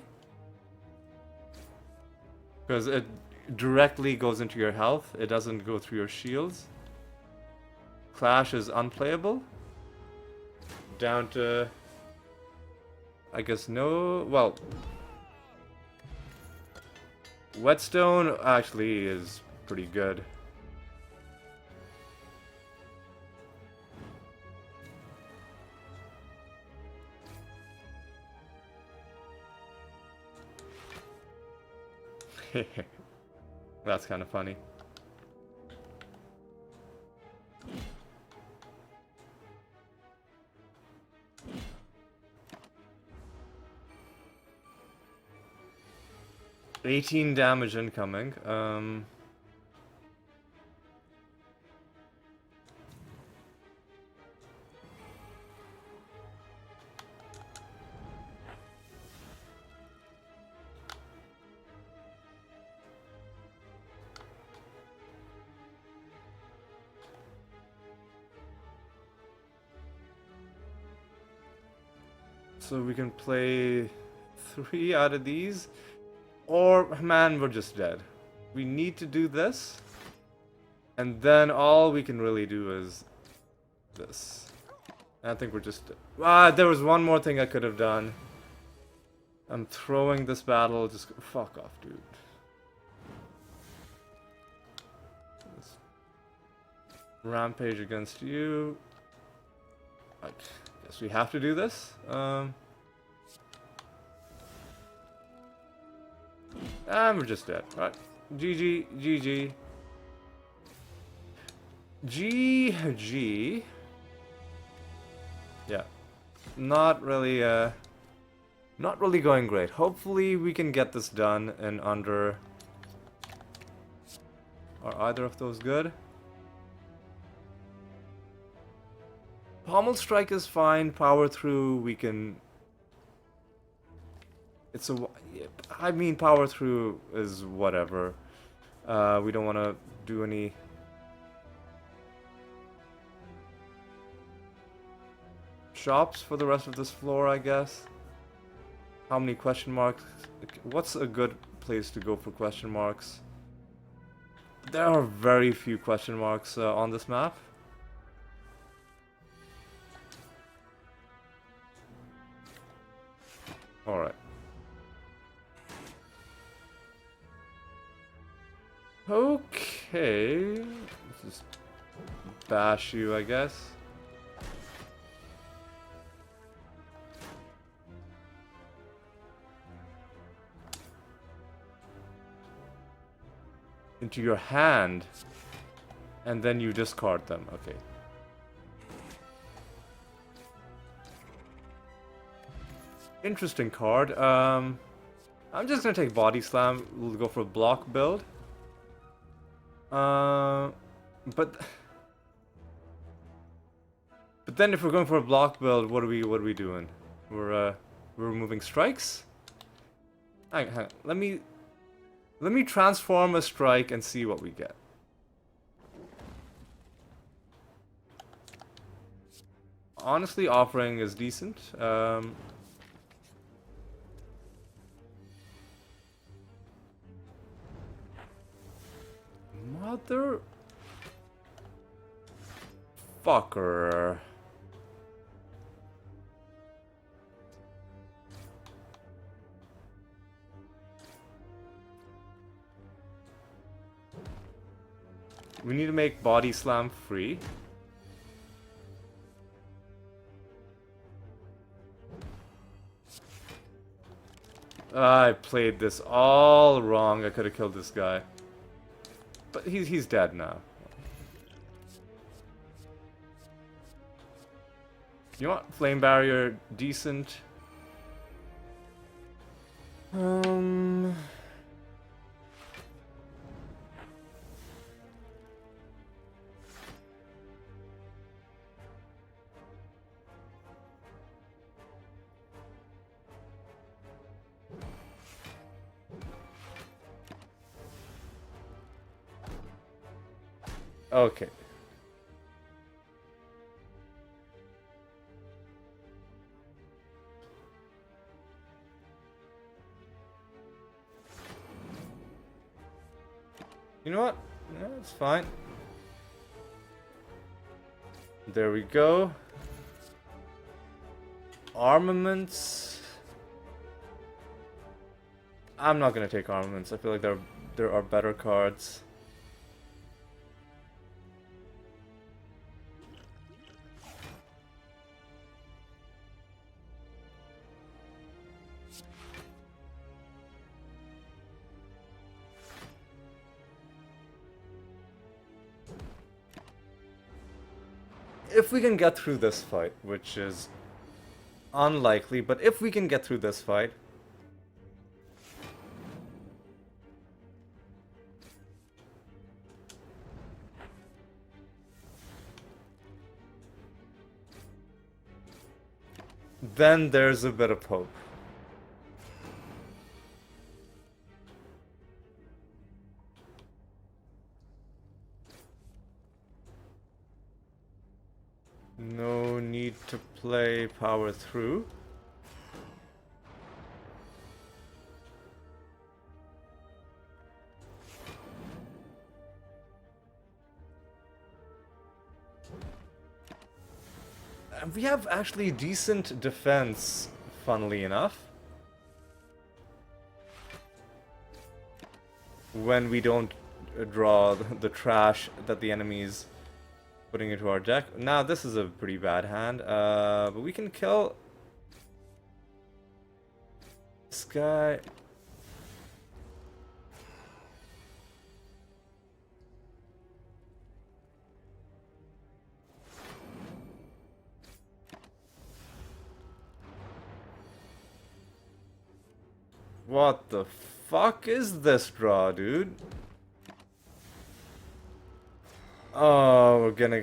Because it directly goes into your health. It doesn't go through your shields. Clash is unplayable. Down to... I guess no... well... Whetstone actually is pretty good. That's kind of funny. $18 damage incoming. So we can play 3 out of these. Or, man, we're just dead. We need to do this. And then all we can really do is this. I think we're just... there was one more thing I could have done. I'm throwing this battle. Just fuck off, dude. Rampage against you. I guess we have to do this. And we're just dead. Right. GG, GG. GG. Yeah. Not really going great. Hopefully we can get this done in under... Are either of those good? Pommel strike is fine. Power through, we can... It's a... I mean, power through is whatever. We don't want to do any... shops for the rest of this floor, I guess. How many question marks? What's a good place to go for question marks? There are very few question marks on this map. Alright. Okay. Let's just bash you, I guess. Into your hand. And then you discard them. Okay. Interesting card. I'm just gonna take Body Slam. We'll go for a block build. Uh, but but then if we're going for a block build, what are we doing? We're removing strikes. Hang on. Let me transform a strike and see what we get. Honestly, offering is decent. Mother fucker. We need to make Body Slam free. I played this all wrong. I could have killed this guy. But he's dead now. You want Flame Barrier decent? Okay. You know what? Yeah, it's fine. There we go. Armaments. I'm not gonna take armaments. I feel like there are better cards. If we can get through this fight, which is unlikely, but if we can get through this fight, then there's a bit of hope. No need to play power through. And we have actually decent defense, funnily enough. When we don't draw the trash that the enemy's putting into our deck. Now this is a pretty bad hand, but we can kill this guy. What the fuck is this draw, dude? Oh, we're gonna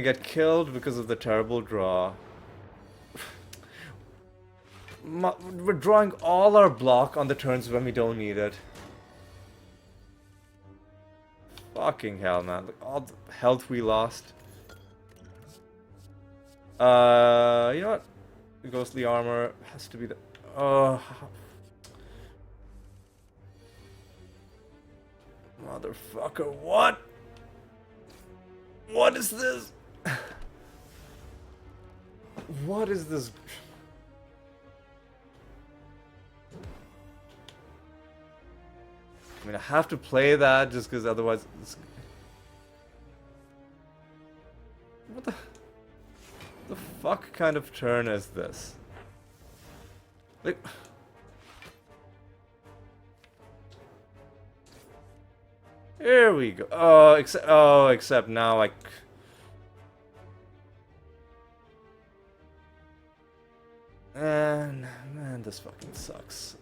get killed because of the terrible draw. We're drawing all our block on the turns when we don't need it. Fucking hell, man. Look, all the health we lost. You know what? The ghostly armor has to be the... Oh... Motherfucker, what? What is this? What is this? I mean, I have to play that just because otherwise it's... What the fuck kind of turn is this? Like... Here we go. Oh, except now And man, this fucking sucks.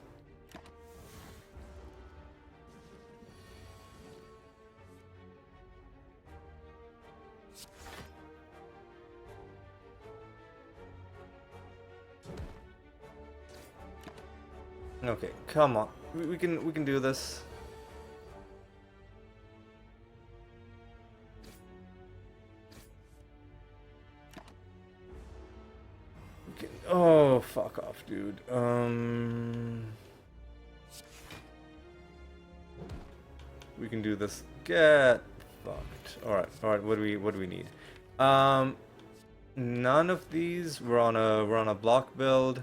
Okay, come on. We can do this. Oh, fuck off, dude. We can do this. Get fucked. All right. What do we need? None of these. We're on a block build.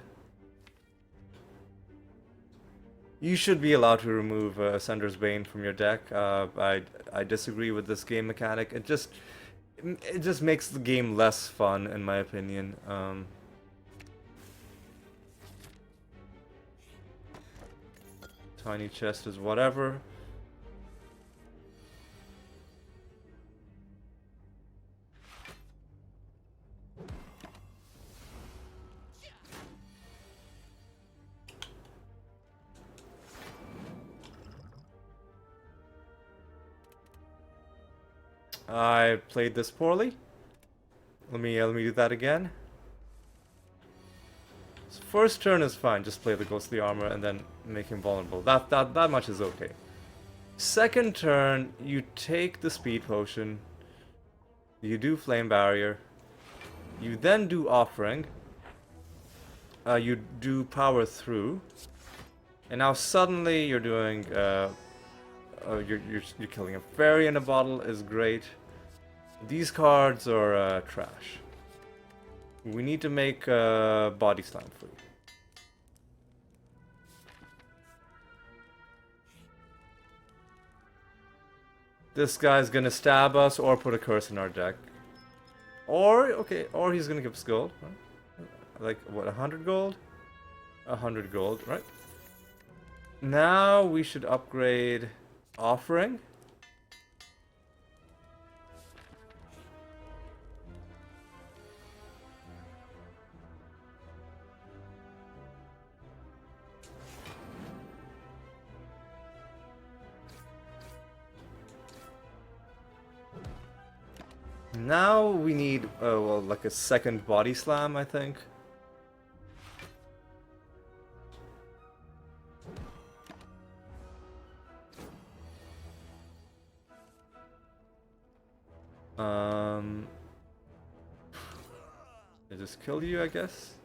You should be allowed to remove Sender's Bane from your deck. I disagree with this game mechanic. It just makes the game less fun, in my opinion. Tiny chest is whatever. I played this poorly. Let me do that again. So first turn is fine. Just play the ghostly armor and then make him vulnerable. That much is okay. Second turn, you take the speed potion. You do flame barrier. You then do offering. You do power through. And now suddenly you're doing. You're killing a fairy in a bottle is great. These cards are trash. We need to make body slam for you. This guy's gonna stab us or put a curse in our deck. Or he's gonna give us gold. Right? Like what, 100 gold? 100 gold, right? Now we should upgrade offering. Now we need, well, like a second body slam, I think. I just kill you, I guess.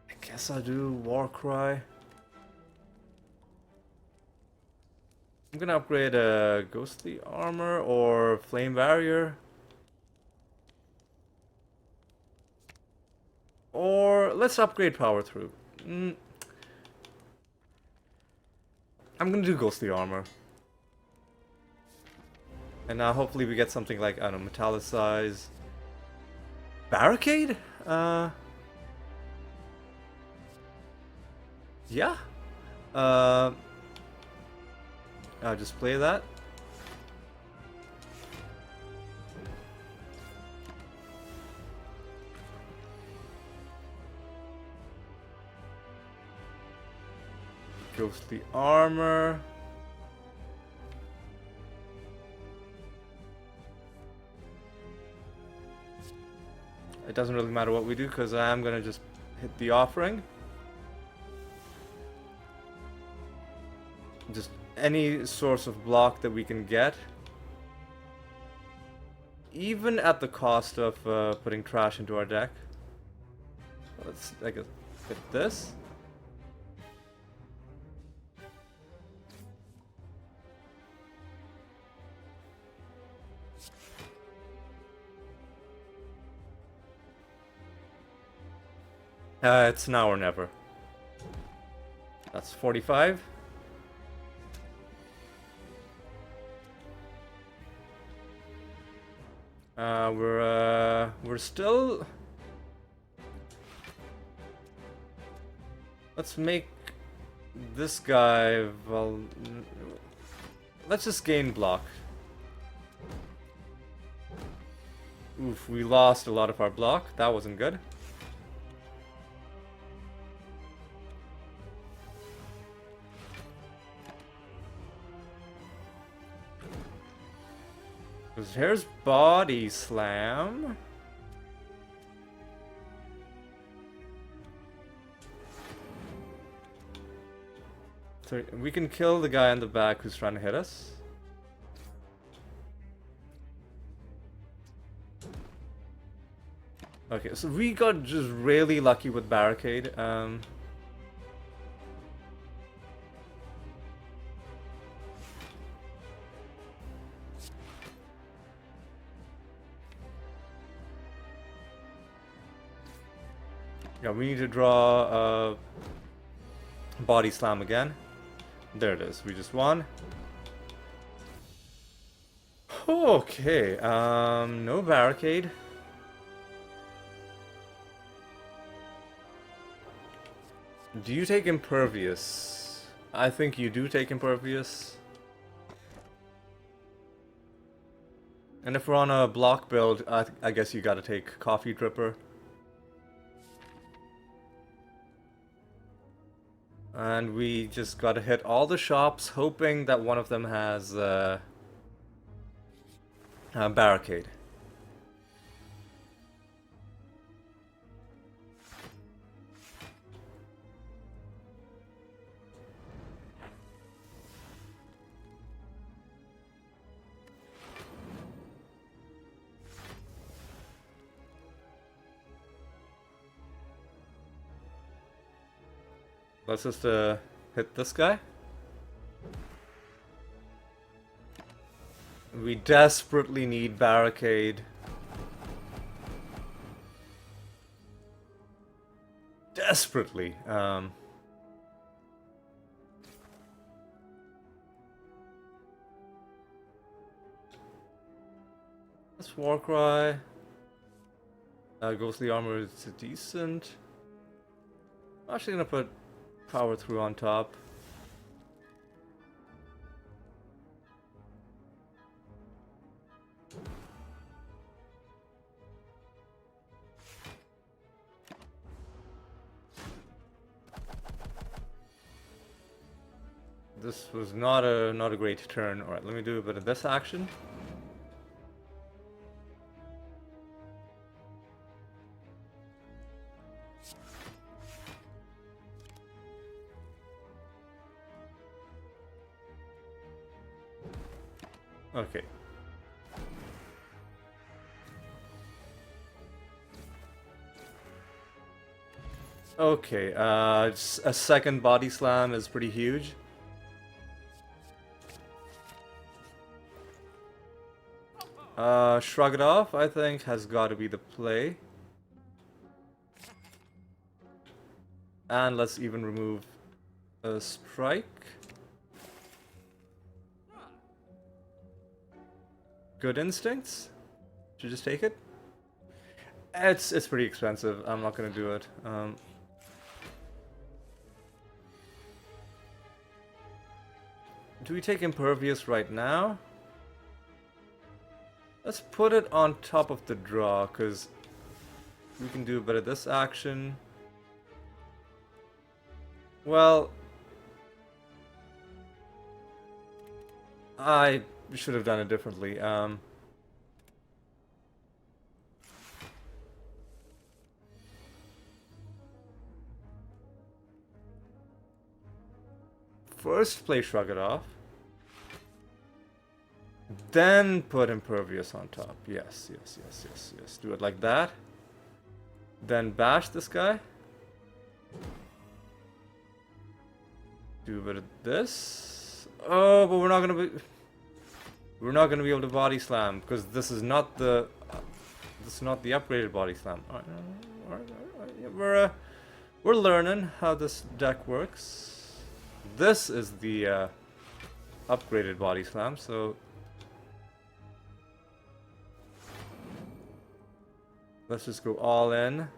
I guess I'll do War Cry. I'm gonna upgrade a ghostly armor or flame barrier. Or let's upgrade power through. I'm gonna do ghostly armor. And now hopefully we get something like, I don't know, metallicize. Barricade? Yeah. I'll just play that. Ghostly armor. It doesn't really matter what we do because I am gonna just hit the offering. Just any source of block that we can get. Even at the cost of putting trash into our deck. Let's, I guess, hit this. It's now or never. That's 45. We're still. Let's make this guy. Well, let's just gain block. Oof, we lost a lot of our block. That wasn't good. Because here's Body Slam. So we can kill the guy in the back who's trying to hit us. Okay, so we got just really lucky with Barricade. Yeah, we need to draw a Body Slam again. There it is. We just won. Okay, no Barricade. Do you take Impervious? I think you do take Impervious. And if we're on a block build, I guess you gotta take Coffee Dripper. And we just gotta hit all the shops, hoping that one of them has a Barricade. Let's just hit this guy. We desperately need Barricade. Desperately. That's Warcry. Ghostly Armor is decent. I'm actually gonna put Power Through on top. This was not a great turn. All right, let me do a bit of this action. Okay. Okay, a second Body Slam is pretty huge. Shrug It Off, I think, has got to be the play. And let's even remove a Strike. Good Instincts? Should just take it? It's pretty expensive. I'm not gonna do it. Do we take Impervious right now? Let's put it on top of the draw, because we can do a bit of this action. Well, I should have done it differently. First play Shrug It Off. Then put Impervious on top. Yes, yes, yes, yes, yes. Do it like that. Then bash this guy. Do a bit of this. Oh, but we're not gonna be able to Body Slam because this is not the upgraded Body Slam. All right. We're learning how this deck works. This is the upgraded Body Slam, so let's just go all in.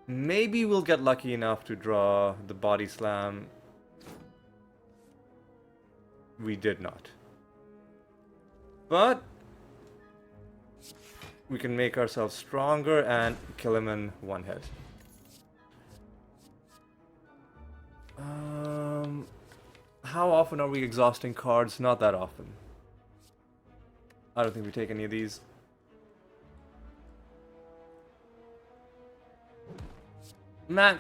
Maybe we'll get lucky enough to draw the Body Slam. We did not. But we can make ourselves stronger and kill him in one hit. How often are we exhausting cards? Not that often. I don't think we take any of these. Man,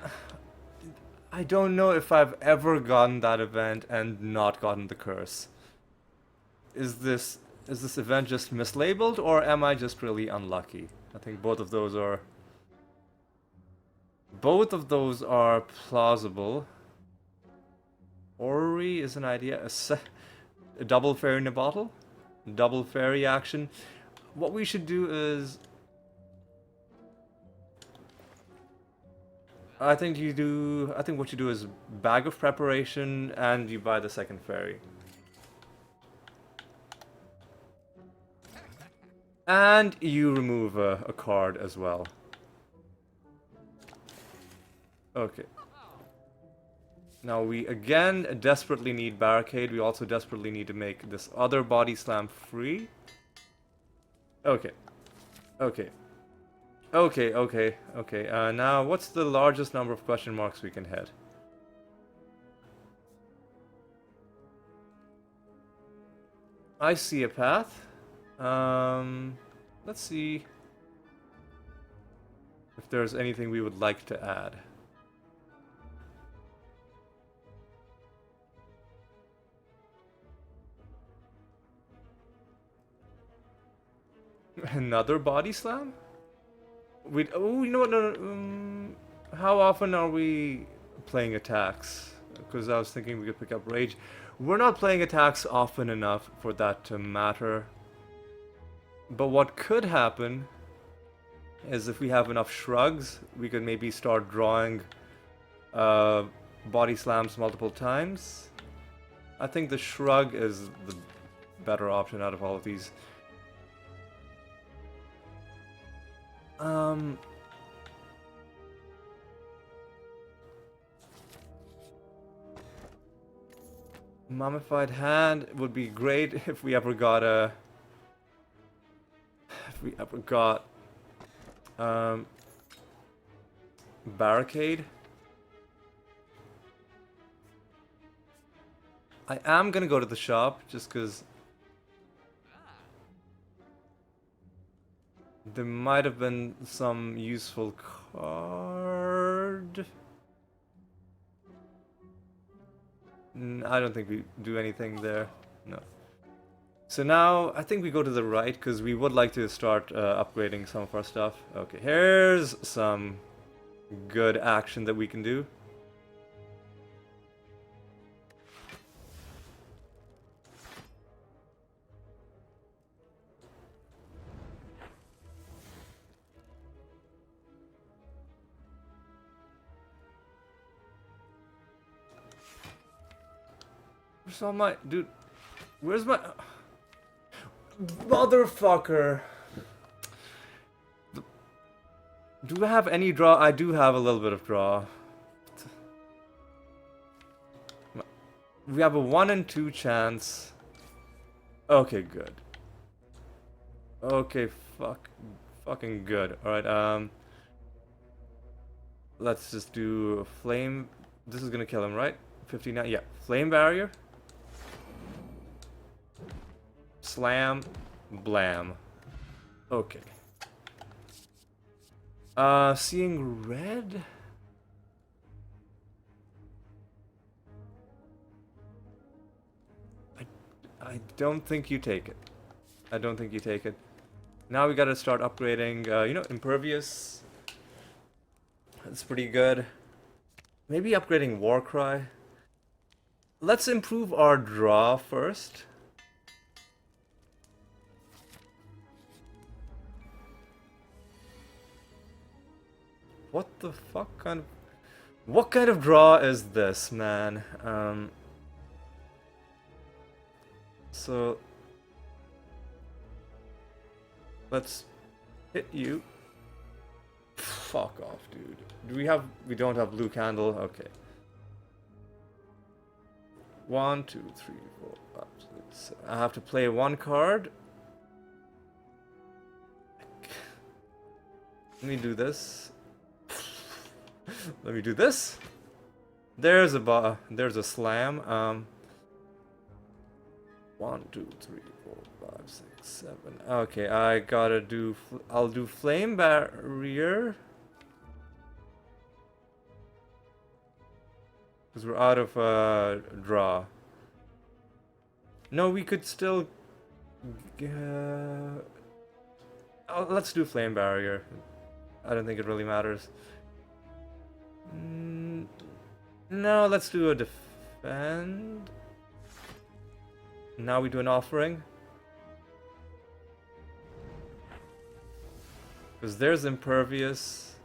I don't know if I've ever gotten that event and not gotten the curse. Is this event just mislabeled, or am I just really unlucky? I think both of those are plausible. Orrery is an idea. A double fairy in a bottle? Double fairy action. What we should do is... I think what you do is bag of preparation and you buy the second fairy. And you remove a card as well. Okay. Now we again desperately need barricade. We also desperately need to make this other body slam free. Okay. Okay. Okay. Now what's the largest number of question marks we can hit? I see a path. Let's see if there's anything we would like to add. Another body slam? Oh, you know what? No. How often are we playing attacks? Because I was thinking we could pick up rage. We're not playing attacks often enough for that to matter. But what could happen is if we have enough shrugs, we could maybe start drawing body slams multiple times. I think the shrug is the better option out of all of these. Mummified hand would be great if we ever got a... barricade. I am gonna go to the shop just because there might have been some useful card. I don't think we do anything there. No. So now I think we go to the right because we would like to start upgrading some of our stuff. Okay, here's some good action that we can do. Where's all my... Dude, where's my... Motherfucker! Do I have any draw? I do have a little bit of draw. We have a 1 in 2 chance. Okay, good. Okay, fucking good. Alright, let's just do a flame. This is gonna kill him, right? 59, yeah. Flame barrier. Slam. Blam. Okay. Seeing red? I don't think you take it. I don't think you take it. Now we gotta start upgrading, you know, impervious. That's pretty good. Maybe upgrading Warcry. Let's improve our draw first. What the fuck what kind of draw is this, man? So let's hit you. Fuck off, dude. We don't have blue candle. Okay. 1, 2, 3, 4, 5, 6, 7. I have to play one card. Let me do this. Let me do this. There's a slam. 1, 2, 3, 4, 5, 6, 7. Okay, I gotta do. I'll do flame barrier. Because we're out of draw. No, we could still. Let's do flame barrier. I don't think it really matters. No, let's do a defend. Now we do an offering. Because there's impervious.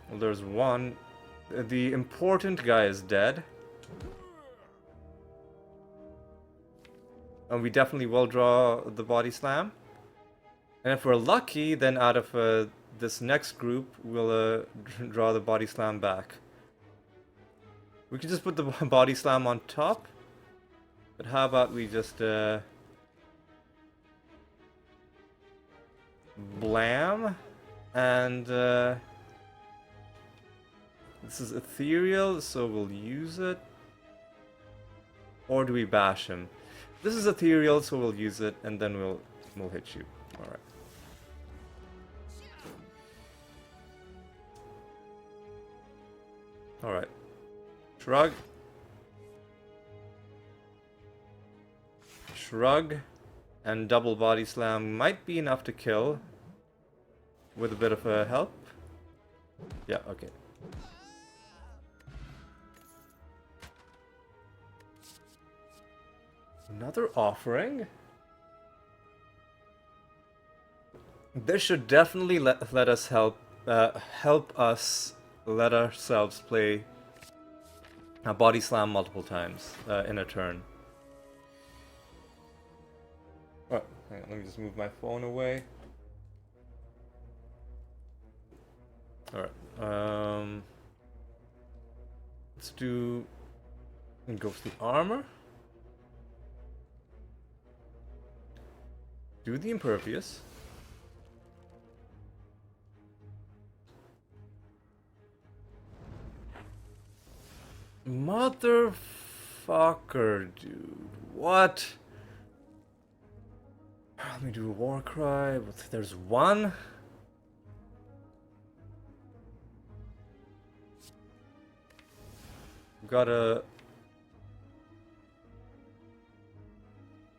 Well, there's one. The important guy is dead. And we definitely will draw the body slam. And if we're lucky, then out of this next group, we'll draw the body slam back. We could just put the body slam on top. But how about we just blam and this is ethereal, so we'll use it. Or do we bash him? This is ethereal, so we'll use it, and then we'll hit you. All right. All right. Shrug. Shrug, and double body slam might be enough to kill. With a bit of help. Yeah. Okay. Another offering? This should definitely let us help us let ourselves play a body slam multiple times in a turn. Oh, hang on, let me just move my phone away. Alright, let's do Ghostly Armor. Do the impervious. Motherfucker, dude. What? Let me do a war cry, but there's one. Gotta.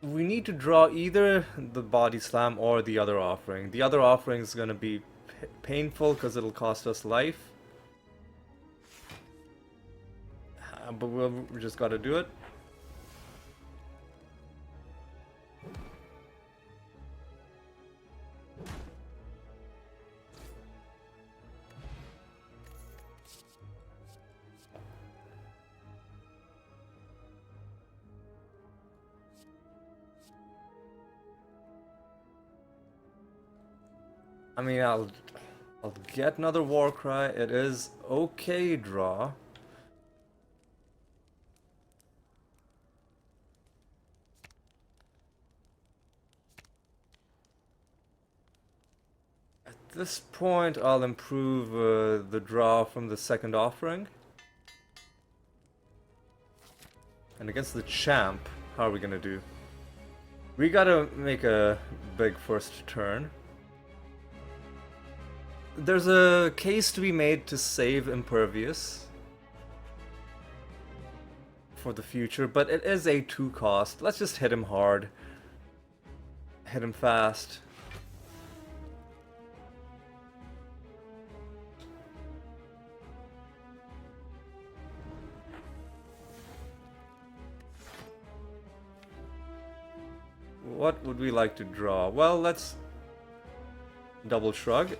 We need to draw either the body slam or the other offering. The other offering is gonna be painful because it'll cost us life. But we just gotta do it. I mean, I'll get another war cry. It is okay draw. At this point, I'll improve the draw from the second offering. And against the champ, how are we gonna do? We gotta make a big first turn. There's a case to be made to save Impervious for the future, but it is a 2 cost. Let's just hit him hard. Hit him fast. What would we like to draw? Well, let's double shrug.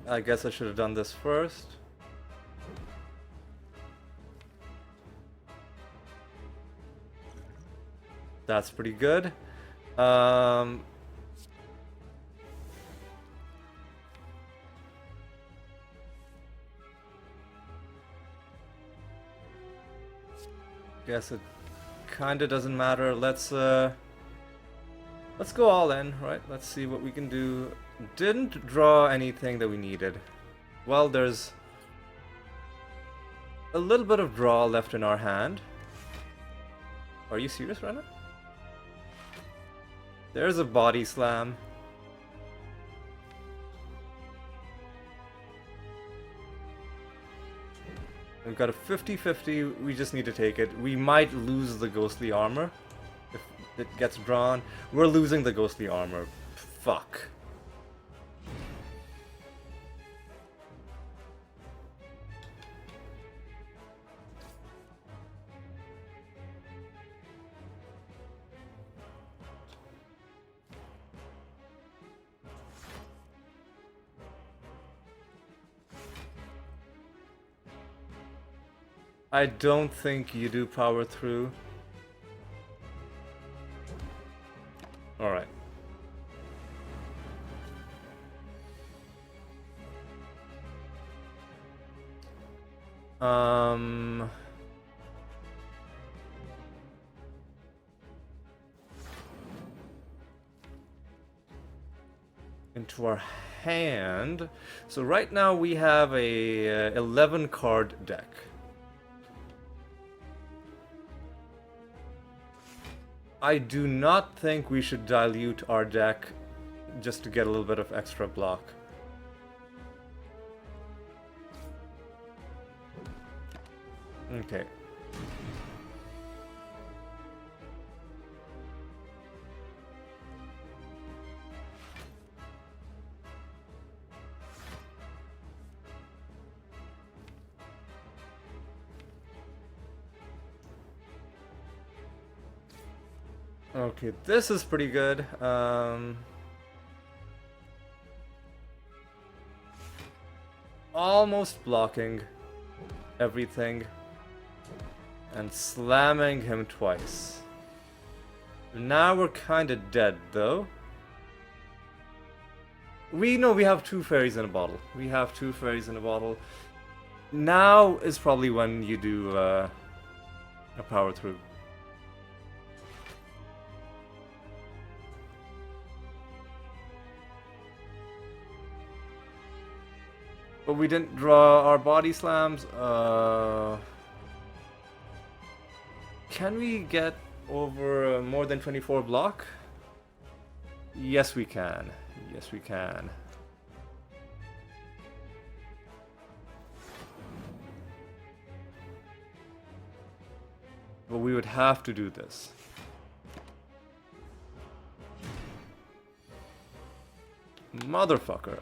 I guess I should have done this first. That's pretty good. Guess it kinda doesn't matter. Let's go all in, right? Let's see what we can do. Didn't draw anything that we needed. Well, there's a little bit of draw left in our hand. Are you serious right now? There's a body slam. We've got a 50-50, we just need to take it. We might lose the ghostly armor if it gets drawn. We're losing the ghostly armor. Fuck. I don't think you do power through. Alright. Into our hand. So right now we have a 11 card deck. I do not think we should dilute our deck just to get a little bit of extra block. Okay. Okay, this is pretty good. Almost blocking everything and slamming him twice. Now we're kind of dead, though. We know we have 2 fairies in a bottle. We have 2 fairies in a bottle. Now is probably when you do a power through. But we didn't draw our body slams. Can we get over more than 24 block? Yes, we can. Yes, we can. But we would have to do this. Motherfucker.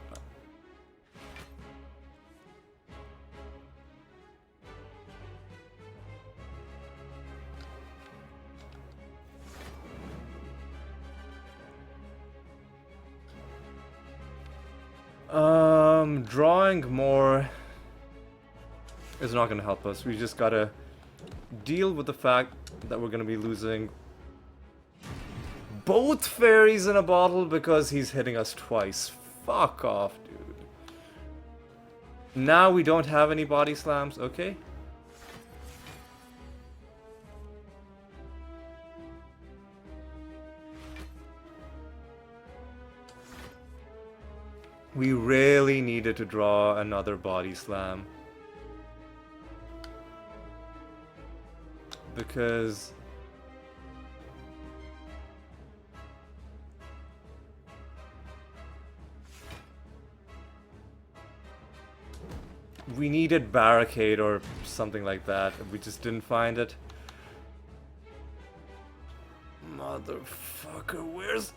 Drawing more is not going to help us. We just gotta deal with the fact that we're going to be losing both fairies in a bottle because he's hitting us twice. Fuck off, dude. Now we don't have any body slams, okay? We really needed to draw another body slam. Because we needed barricade or something like that. We just didn't find it. Motherfucker, where's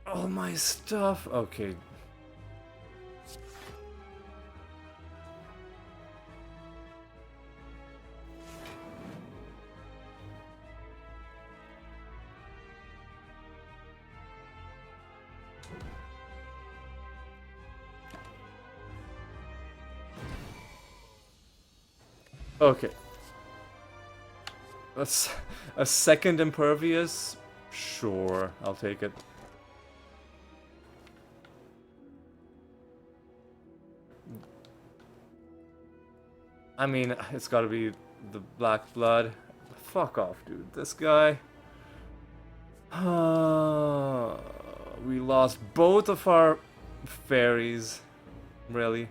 all my stuff? Okay. Okay. That's a second impervious? Sure, I'll take it. I mean, it's gotta be the black blood. Fuck off, dude. This guy. We lost both of our fairies. Really?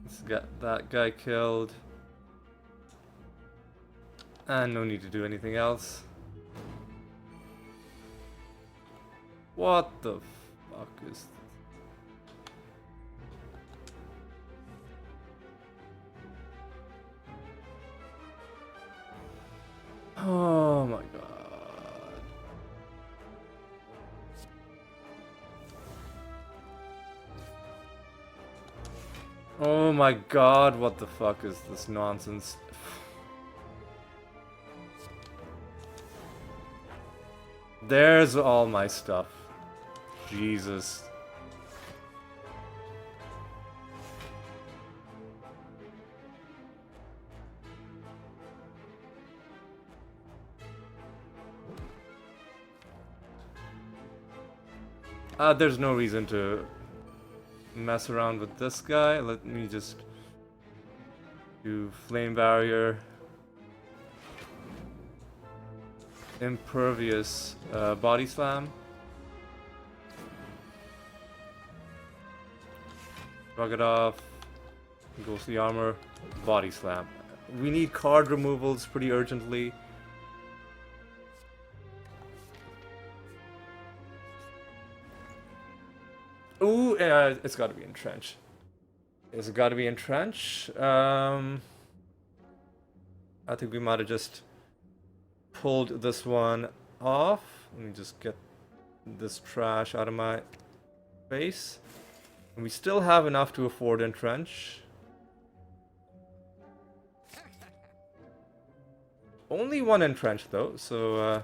Let's get that guy killed. And no need to do anything else. What the fuck is this? Oh my god. Oh my god, what the fuck is this nonsense? There's all my stuff. Jesus. There's no reason to mess around with this guy. Let me just do flame barrier. Impervious body slam. Shrug it off. Goes the armor. Body slam. We need card removals pretty urgently. Ooh, it's gotta be Entrench. It's gotta be Entrench. I think we might have just pulled this one off. Let me just get this trash out of my face. And we still have enough to afford Entrench. Only one Entrench though, so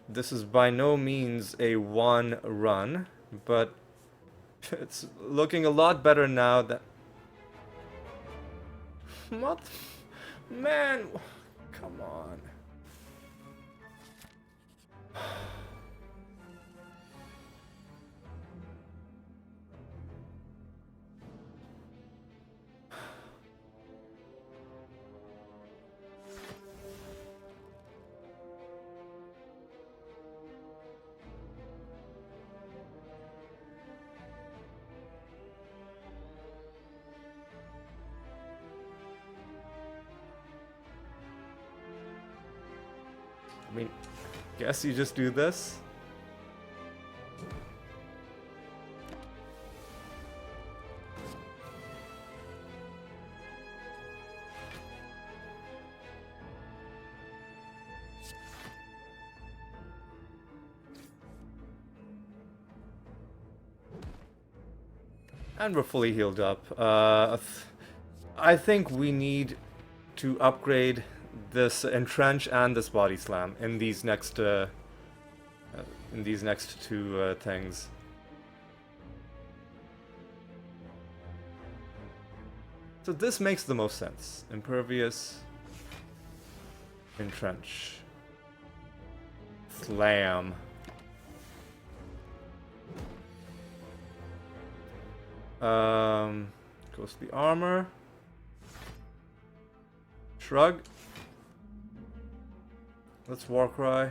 this is by no means a one run, but it's looking a lot better now that... What? Man, come on. I mean, guess you just do this. And we're fully healed up. I think we need to upgrade this Entrench and this Body Slam in these next two things. So this makes the most sense. Impervious, Entrench, Slam. Goes to the armor. Shrug. Let's Warcry.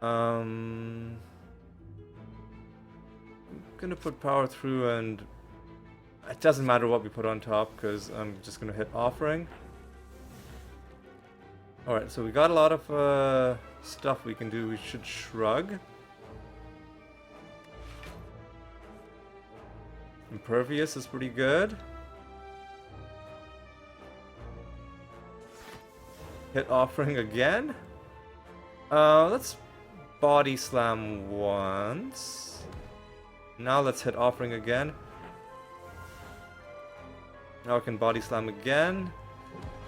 I'm gonna put power through, and it doesn't matter what we put on top because I'm just gonna hit offering. Alright, so we got a lot of stuff we can do. We should shrug. Impervious is pretty good. Hit offering again. Let's body slam once. Now let's hit offering again. Now I can body slam again.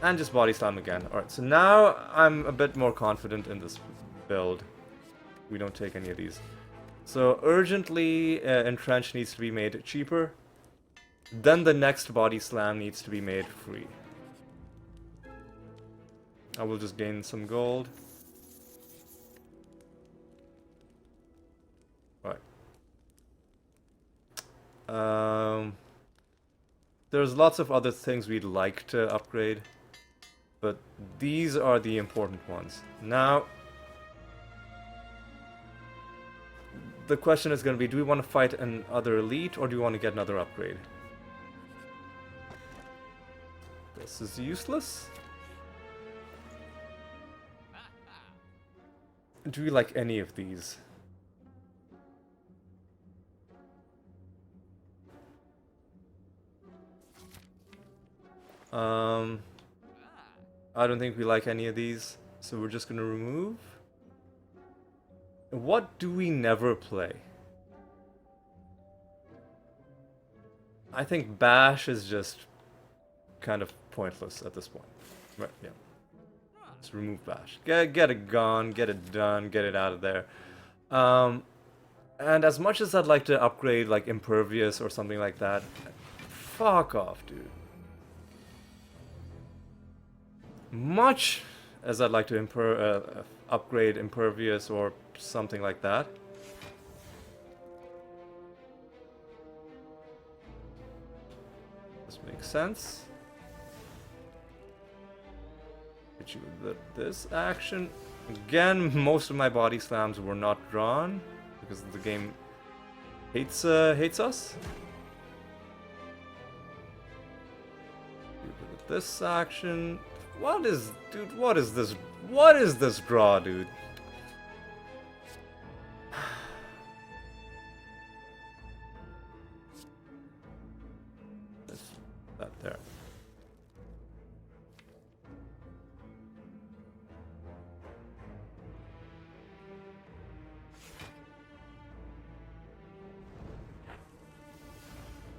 And just body slam again. Alright, so now I'm a bit more confident in this build. We don't take any of these. So urgently, Entrench needs to be made cheaper. Then the next body slam needs to be made free. I will just gain some gold. Right. There's lots of other things we'd like to upgrade, but these are the important ones. Now, the question is going to be, do we want to fight another elite, or do we want to get another upgrade? This is useless. Do we like any of these? I don't think we like any of these, so we're just gonna remove. What do we never play? I think Bash is just kind of pointless at this point. Right, yeah. Let's remove Bash. Get it gone, get it done, get it out of there. And as much as I'd like to upgrade like Impervious or something like that, fuck off, dude. Much as I'd like to upgrade Impervious or something like that. This makes sense. Hit you with this action. Again, most of my body slams were not drawn because the game hates us. With this action. What is, dude? What is this? What is this draw, dude? That there.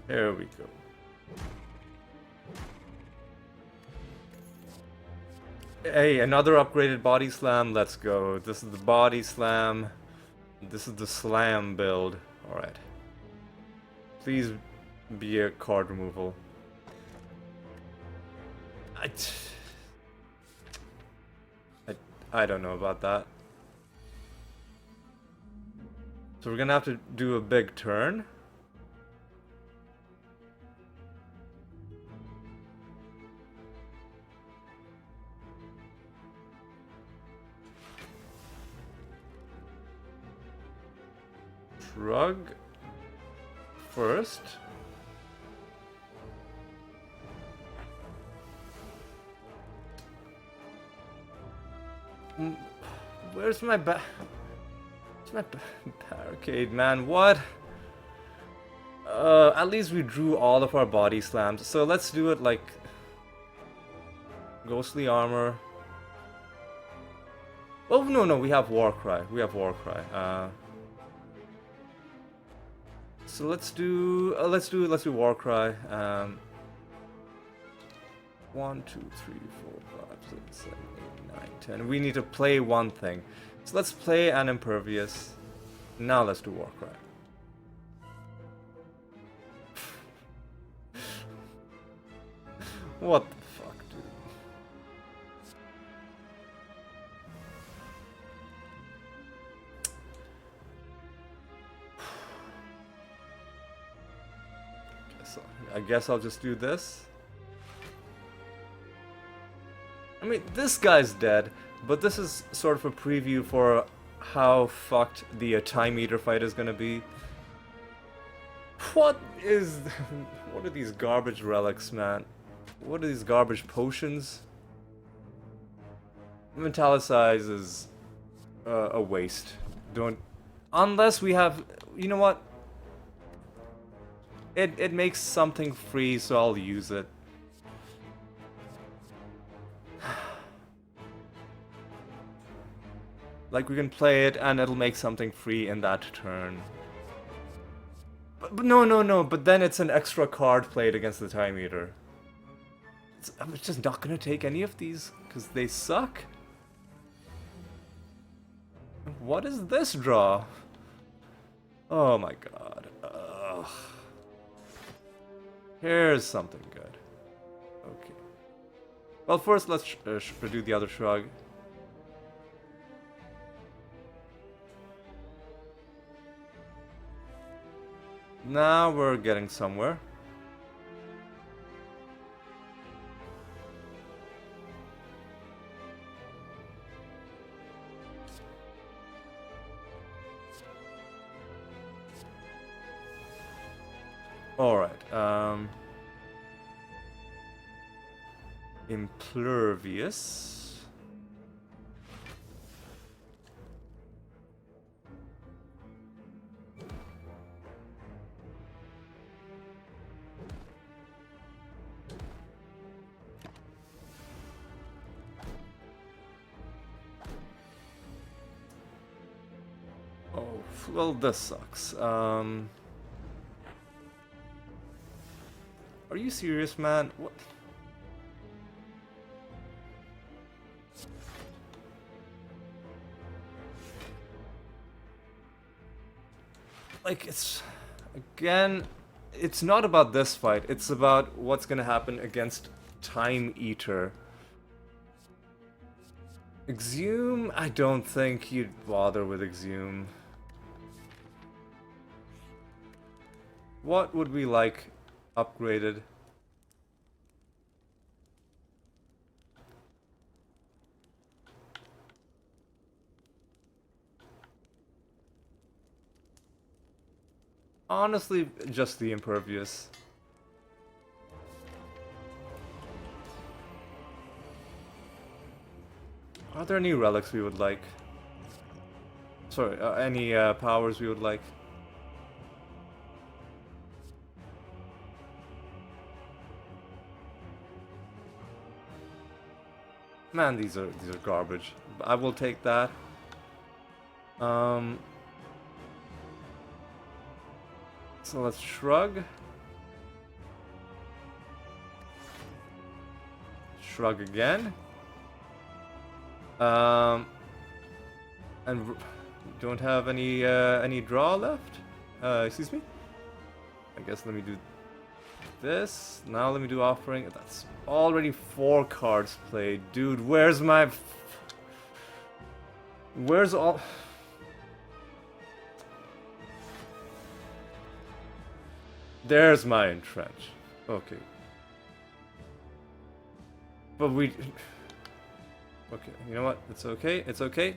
There we go. Hey, another upgraded body slam. Let's go. This is the body slam. This is the slam build. Alright. Please be a card removal. I don't know about that. So we're gonna have to do a big turn. Shrug first. Where's my barricade, man? What? At least we drew all of our body slams. So let's do it like ghostly armor. Oh no, we have Warcry. We have Warcry. So let's do Warcry. 1, 2, 3, 4, 5, 6, 7, 8, 9, 10. We need to play one thing. So let's play an Impervious. Now let's do Warcry. What the fuck, dude? I guess I'll just do this. I mean, this guy's dead, but this is sort of a preview for how fucked the Time Eater fight is gonna be. What are these garbage relics, man? What are these garbage potions? Metallicize is a waste. Unless we have, you know what? It makes something free, so I'll use it. Like, we can play it and it'll make something free in that turn. But no, but then it's an extra card played against the Time Eater. I'm just not gonna take any of these, because they suck. What is this draw? Oh my god. Ugh. Here's something good. Okay. Well, first let's do the other shrug. Now we're getting somewhere. Alright, Impervious. Oh, well, this sucks. Are you serious, man? What? Like, it's... Again, it's not about this fight. It's about what's gonna happen against Time Eater. Exhume? I don't think you'd bother with Exhume. What would we like upgraded? Honestly, just the Impervious. Are there any relics we would like? Sorry, any powers we would like? Man, these are garbage. I will take that. So let's shrug. Shrug again. And don't have any draw left. Excuse me. I guess let me do this. Now let me do offering. That's already 4 cards played. Dude, where's my... Where's all... There's my entrench. Okay. But we... Okay, you know what? It's okay. It's okay.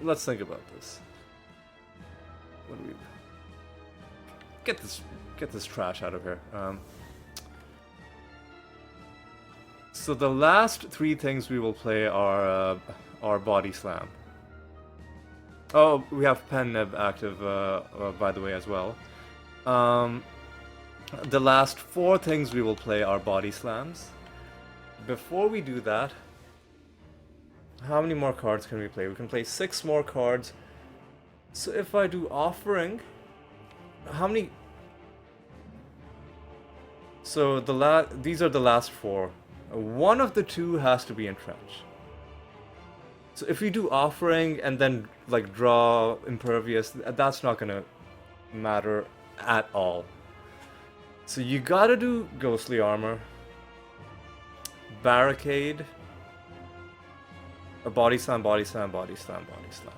Let's think about this. What do we... Get this trash out of here. So the last 3 things we will play are Body Slam. Oh, we have Pen Nib active, by the way, as well. The last 4 things we will play are Body Slams. Before we do that, how many more cards can we play? We can play 6 more cards. So if I do Offering, how many... So these are the last 4. One of the 2 has to be Entrench. So if we do Offering and then like draw Impervious, that's not gonna matter at all. So you gotta do Ghostly Armor, Barricade, a Body Slam, Body Slam, Body Slam, Body Slam.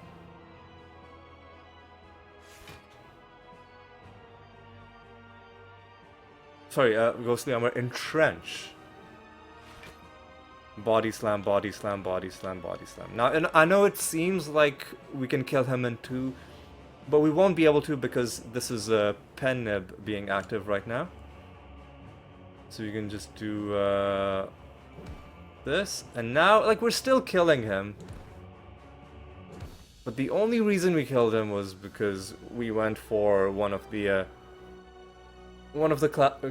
Sorry, Ghostly Armor, Entrench. Body Slam, Body Slam, Body Slam, Body Slam. Now, and I know it seems like we can kill him in 2, but we won't be able to because this is a Pen Nib being active right now. So you can just do this, and now, like, we're still killing him. But the only reason we killed him was because we went for one of the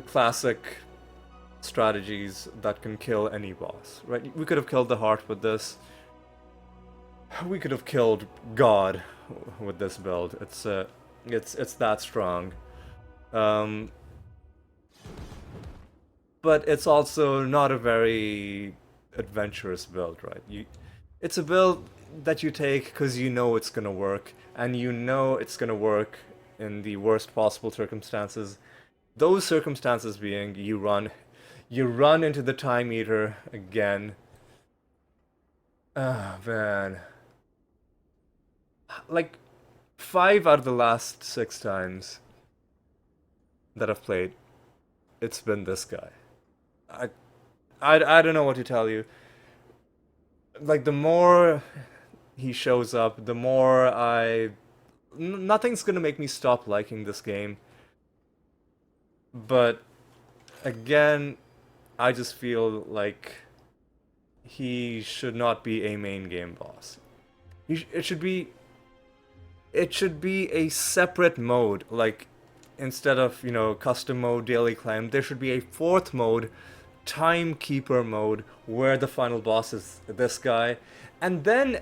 classic strategies that can kill any boss, right? We could have killed the heart with this. we could have killed God with this build. It's that strong. Um, but it's also not a very adventurous build, right? It's a build that you take because you know it's gonna work, and you know it's gonna work in the worst possible circumstances. Those circumstances being you run into the time eater again. Ah, man. Like, 5 out of the last 6 times that I've played, it's been this guy. I, I don't know what to tell you. Like, the more he shows up, the more nothing's gonna make me stop liking this game. But, again, I just feel like he should not be a main game boss. It should be a separate mode, like instead of, custom mode, daily climb, there should be a fourth mode, timekeeper mode, where the final boss is this guy. And then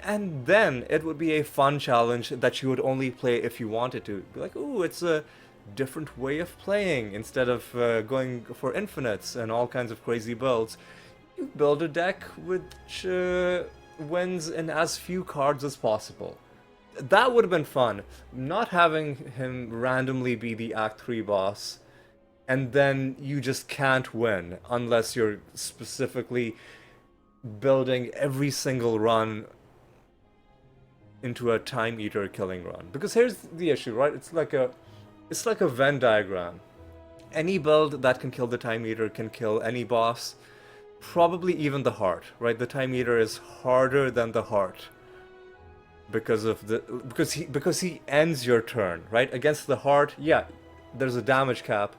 it would be a fun challenge that you would only play if you wanted to. Be like, ooh, it's a different way of playing. Instead of going for infinites and all kinds of crazy builds, you build a deck which wins in as few cards as possible. That would have been fun. Not having him randomly be the Act 3 boss, and then you just can't win unless you're specifically building every single run into a Time Eater killing run. Because here's the issue, right? It's like a Venn diagram. Any build that can kill the Time Eater can kill any boss, probably even the Heart, right? The Time Eater is harder than the Heart because he ends your turn, right? Against the Heart, yeah, there's a damage cap,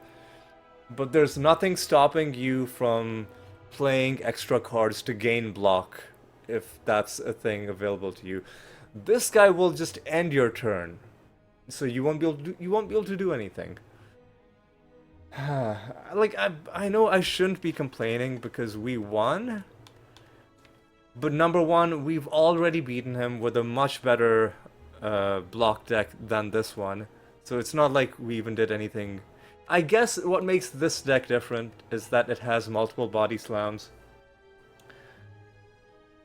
but there's nothing stopping you from playing extra cards to gain block if that's a thing available to you. This guy will just end your turn, so you won't be able to do anything. Like, I know I shouldn't be complaining because we won, but number one, we've already beaten him with a much better block deck than this one, so it's not like we even did anything. I guess what makes this deck different is that it has multiple body slams,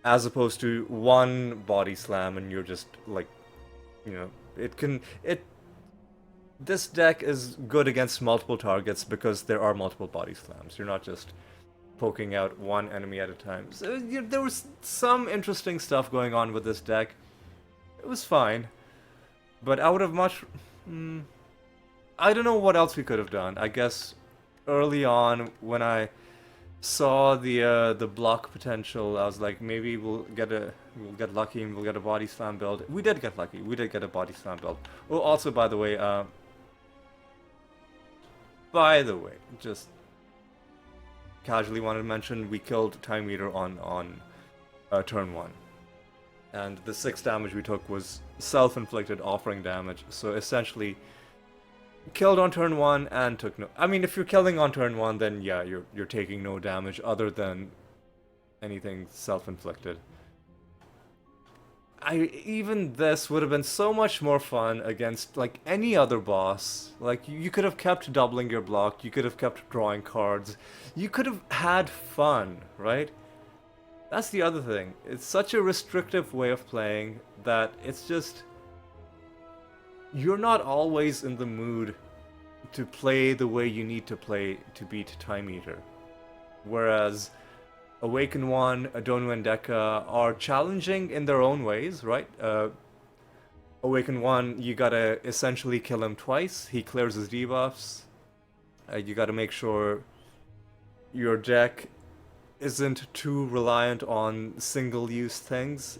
as opposed to one body slam and you're just like, this deck is good against multiple targets because there are multiple body slams. You're not just poking out one enemy at a time. So there was some interesting stuff going on with this deck. It was fine, but I would have much. I don't know what else we could have done. I guess early on when I saw the block potential, I was like, maybe we'll get lucky and we'll get a body slam build. We did get lucky. We did get a body slam build. Oh, also by the way, just casually wanted to mention, we killed Time Eater on turn 1. And the 6 damage we took was self-inflicted offering damage, so essentially killed on turn 1 and took no... I mean, if you're killing on turn 1, then yeah, you're taking no damage other than anything self-inflicted. Even this would have been so much more fun against, like, any other boss. Like, you could have kept doubling your block, you could have kept drawing cards, you could have had fun, right? That's the other thing. It's such a restrictive way of playing that it's just... You're not always in the mood to play the way you need to play to beat Time Eater. Whereas Awaken 1, Adonu and Deka are challenging in their own ways, right? Awaken 1, you gotta essentially kill him twice. He clears his debuffs. You gotta make sure your deck isn't too reliant on single-use things.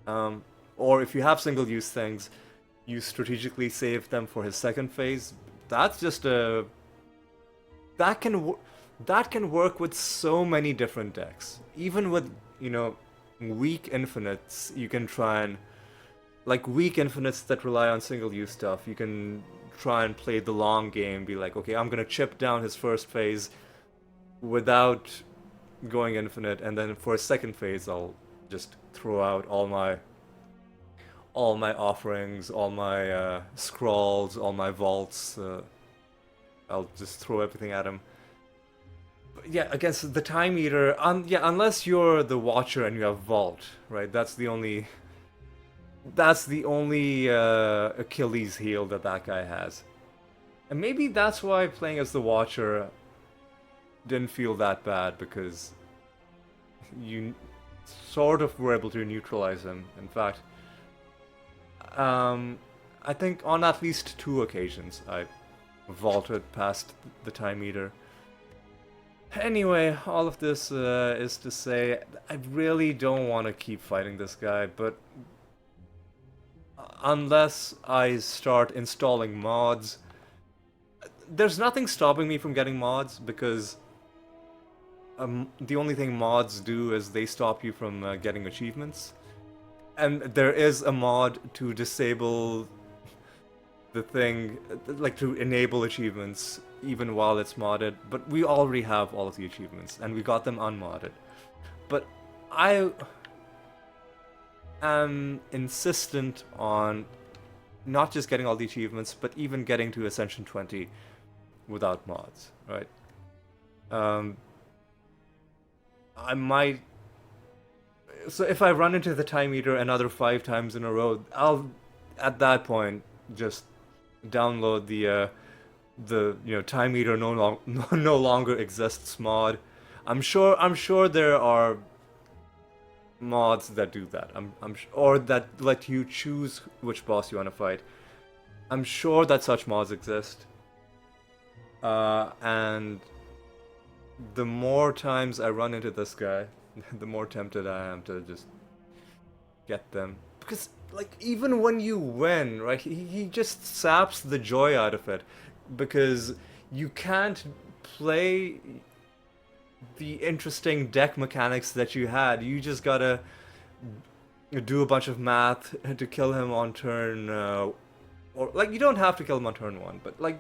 Or if you have single-use things, you strategically save them for his second phase. That's just a... That can work with so many different decks. Even with, weak infinites, you can try and... Like, weak infinites that rely on single-use stuff, you can try and play the long game, be like, okay, I'm gonna chip down his first phase without going infinite, and then for a second phase, I'll just throw out all my all my offerings, all my scrolls, all my vaults. I'll just throw everything at him. But yeah, against the Time Eater, yeah, unless you're the Watcher and you have Vault, right? That's the only Achilles heel that that guy has. And maybe that's why playing as the Watcher didn't feel that bad, because you sort of were able to neutralize him. In fact, I think on at least 2 occasions I vaulted past the Time Eater. Anyway, all of this is to say, I really don't want to keep fighting this guy, but unless I start installing mods, there's nothing stopping me from getting mods, because the only thing mods do is they stop you from getting achievements. And there is a mod to disable the thing, like to enable achievements even while it's modded, but we already have all of the achievements and we got them unmodded. But I am insistent on not just getting all the achievements, but even getting to Ascension 20 without mods, right? I might... So if I run into the Time Eater another 5 times in a row, I'll, at that point, just download the Time Eater no longer exists mod. I'm sure there are mods that do that. Or that let you choose which boss you want to fight. I'm sure that such mods exist. And the more times I run into this guy, the more tempted I am to just get them. Because, like, even when you win, right, he just saps the joy out of it. Because you can't play the interesting deck mechanics that you had. You just gotta do a bunch of math to kill him on turn... or, like, you don't have to kill him on turn 1, but, like...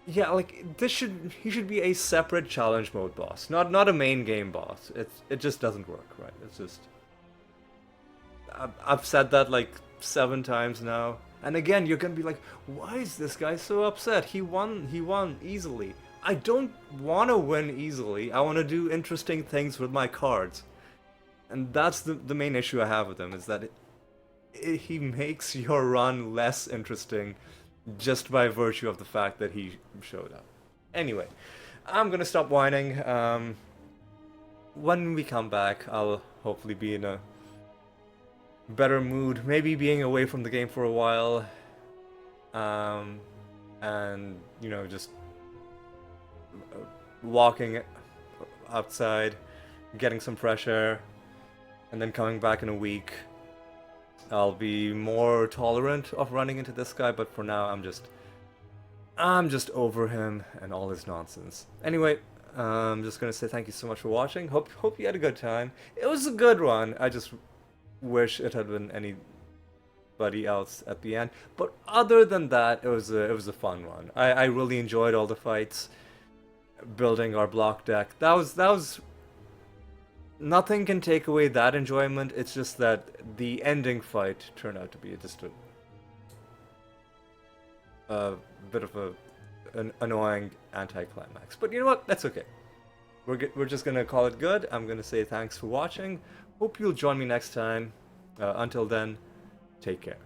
Yeah, like, he should be a separate challenge mode boss, not a main game boss. It just doesn't work, right? It's just... I've said that like 7 times now. And again, you're gonna be like, why is this guy so upset? He won easily. I don't want to win easily. I want to do interesting things with my cards. And that's the main issue I have with him, is that he makes your run less interesting just by virtue of the fact that he showed up. Anyway, I'm gonna stop whining. When we come back, I'll hopefully be in a better mood, maybe being away from the game for a while, and just walking outside, getting some fresh air, and then coming back in a week. I'll be more tolerant of running into this guy, but for now I'm just over him and all his nonsense. Anyway, I'm just gonna say thank you so much for watching. Hope you had a good time. It was a good one. I just wish it had been anybody else at the end. But other than that, it was a fun one. I really enjoyed all the fights, building our block deck. That was nothing can take away that enjoyment. It's just that the ending fight turned out to be just a bit of an annoying anticlimax. But you know what? That's okay. We're just gonna call it good. I'm gonna say thanks for watching. Hope you'll join me next time. Until then, take care.